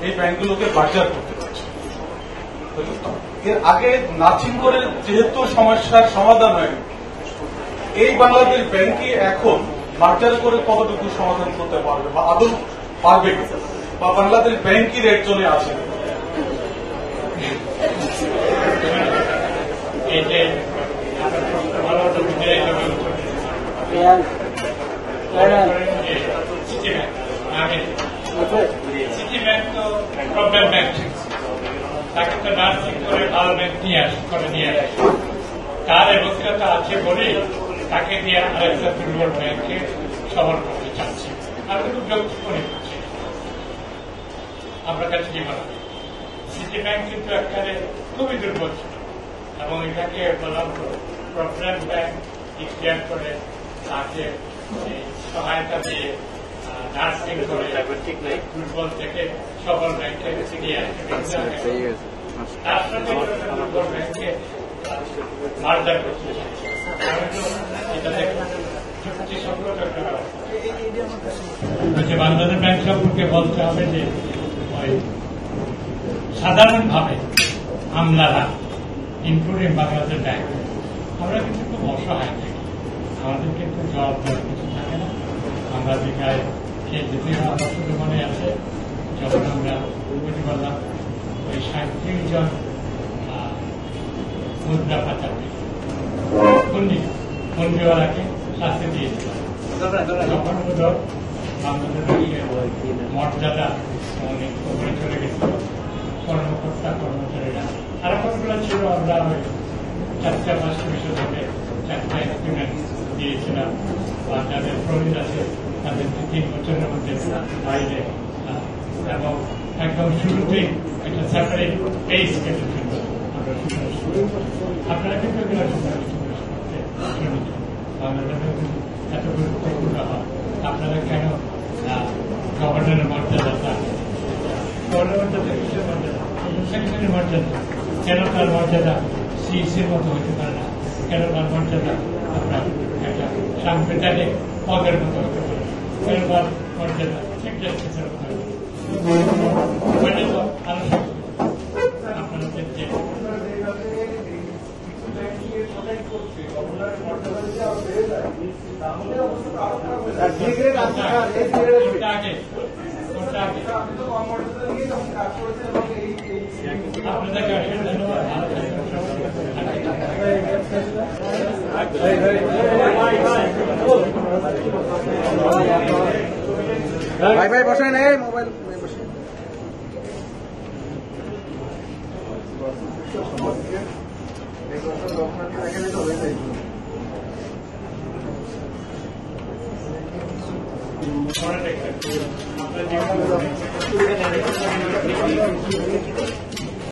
এই ব্যাংকগুলোকে বাজার করতে পারছে। এর আগে নাসিল করে যেহেতু সমস্যার সমাধান হয়নি, এই বাংলাদেশ ব্যাংকই এখন মার্জার করে কতটুকু সমাধান করতে পারবে বা আদৌ পারবে বা বাংলাদেশ ব্যাংকই রেড জোনে আছে। এই যে সিটি ব্যাংক তো প্রবলেম ব্যাংক তাকে তো নার্সিং করে ভালো ব্যাংক নিয়ে আসে, তার অবস্থাটা আছে বলে তাকে দিয়ে আরেকটা দুর্বল ব্যাংককে সবল করতে চাচ্ছি। আর কিন্তু যৌক্তিক মনে করছি আমরা কাছে কি বলা, সিটি ব্যাংক কিন্তু একবারে খুবই দুর্বল ছিল এবং এটাকে বললাম প্রবলেম ব্যাংক ইতিহাস করে তাকে সহায়তা দিয়ে নার্সিং করে দুর্বল থেকে সবল ব্যাংকে নিয়ে আসে। তার সাথে দুর্বল ব্যাংকে মার্জার করতে চাইছে। এটাতে যুক্তিসঙ্গত বাংলাদেশ ব্যাংক সম্পর্কে বলতে হবে যে সাধারণভাবে আমলারা ইনক্লুডিং বাংলাদেশ ব্যাংক আমরা কিন্তু খুব অসহায় থাকি, আমাদের কিন্তু জবাব দেওয়ার কিছু থাকে না। আমরা যেখানে যদিও আমার শুধু মনে আছে যখন আমরা বুঝতে পারলাম ওই 37 জন মুদ্রা পাচারকে বন্দিওয়ালাকে শাস্তি দিয়েছিল। তখন বোধ বাংলাদেশের মর্যাদা অনেক কমে চলে গেছিল, কর্মকর্তা কর্মচারীরা আর কতগুলো ছিল। আমরা ওই 4-5 বিষয় থেকে 4টা এক্সপিরিয়েন্স দিয়েছিলাম বা যাদের প্রবীণ আছে তাদেরকে 3 বছরের মধ্যে বাইরে এবং একদম শুরুতেই একটা সেপারেট পেজ কেটেছিল। আমরা আপনারা কিন্তু বাংলাদেশে এত গুরুত্বপূর্ণ হয়, আপনারা কেন গভর্নরের মর্যাদা সেক্রেটারির মর্যাদা কেন তার মর্যাদা সিইসির মতো হতে পারে না, কেন তার মর্যাদা আপনার একটা সাংবিধানিক পদের মতো হতে পারে, কেন তার মর্যাদা চিফ জাস্টিসের মতো হতে পারে। আপনারা দেখছে আপনাদেরকে অশেষ ধন্যবাদ। ভাই ভাই বসেন, এই মোবাইল বসে আপনার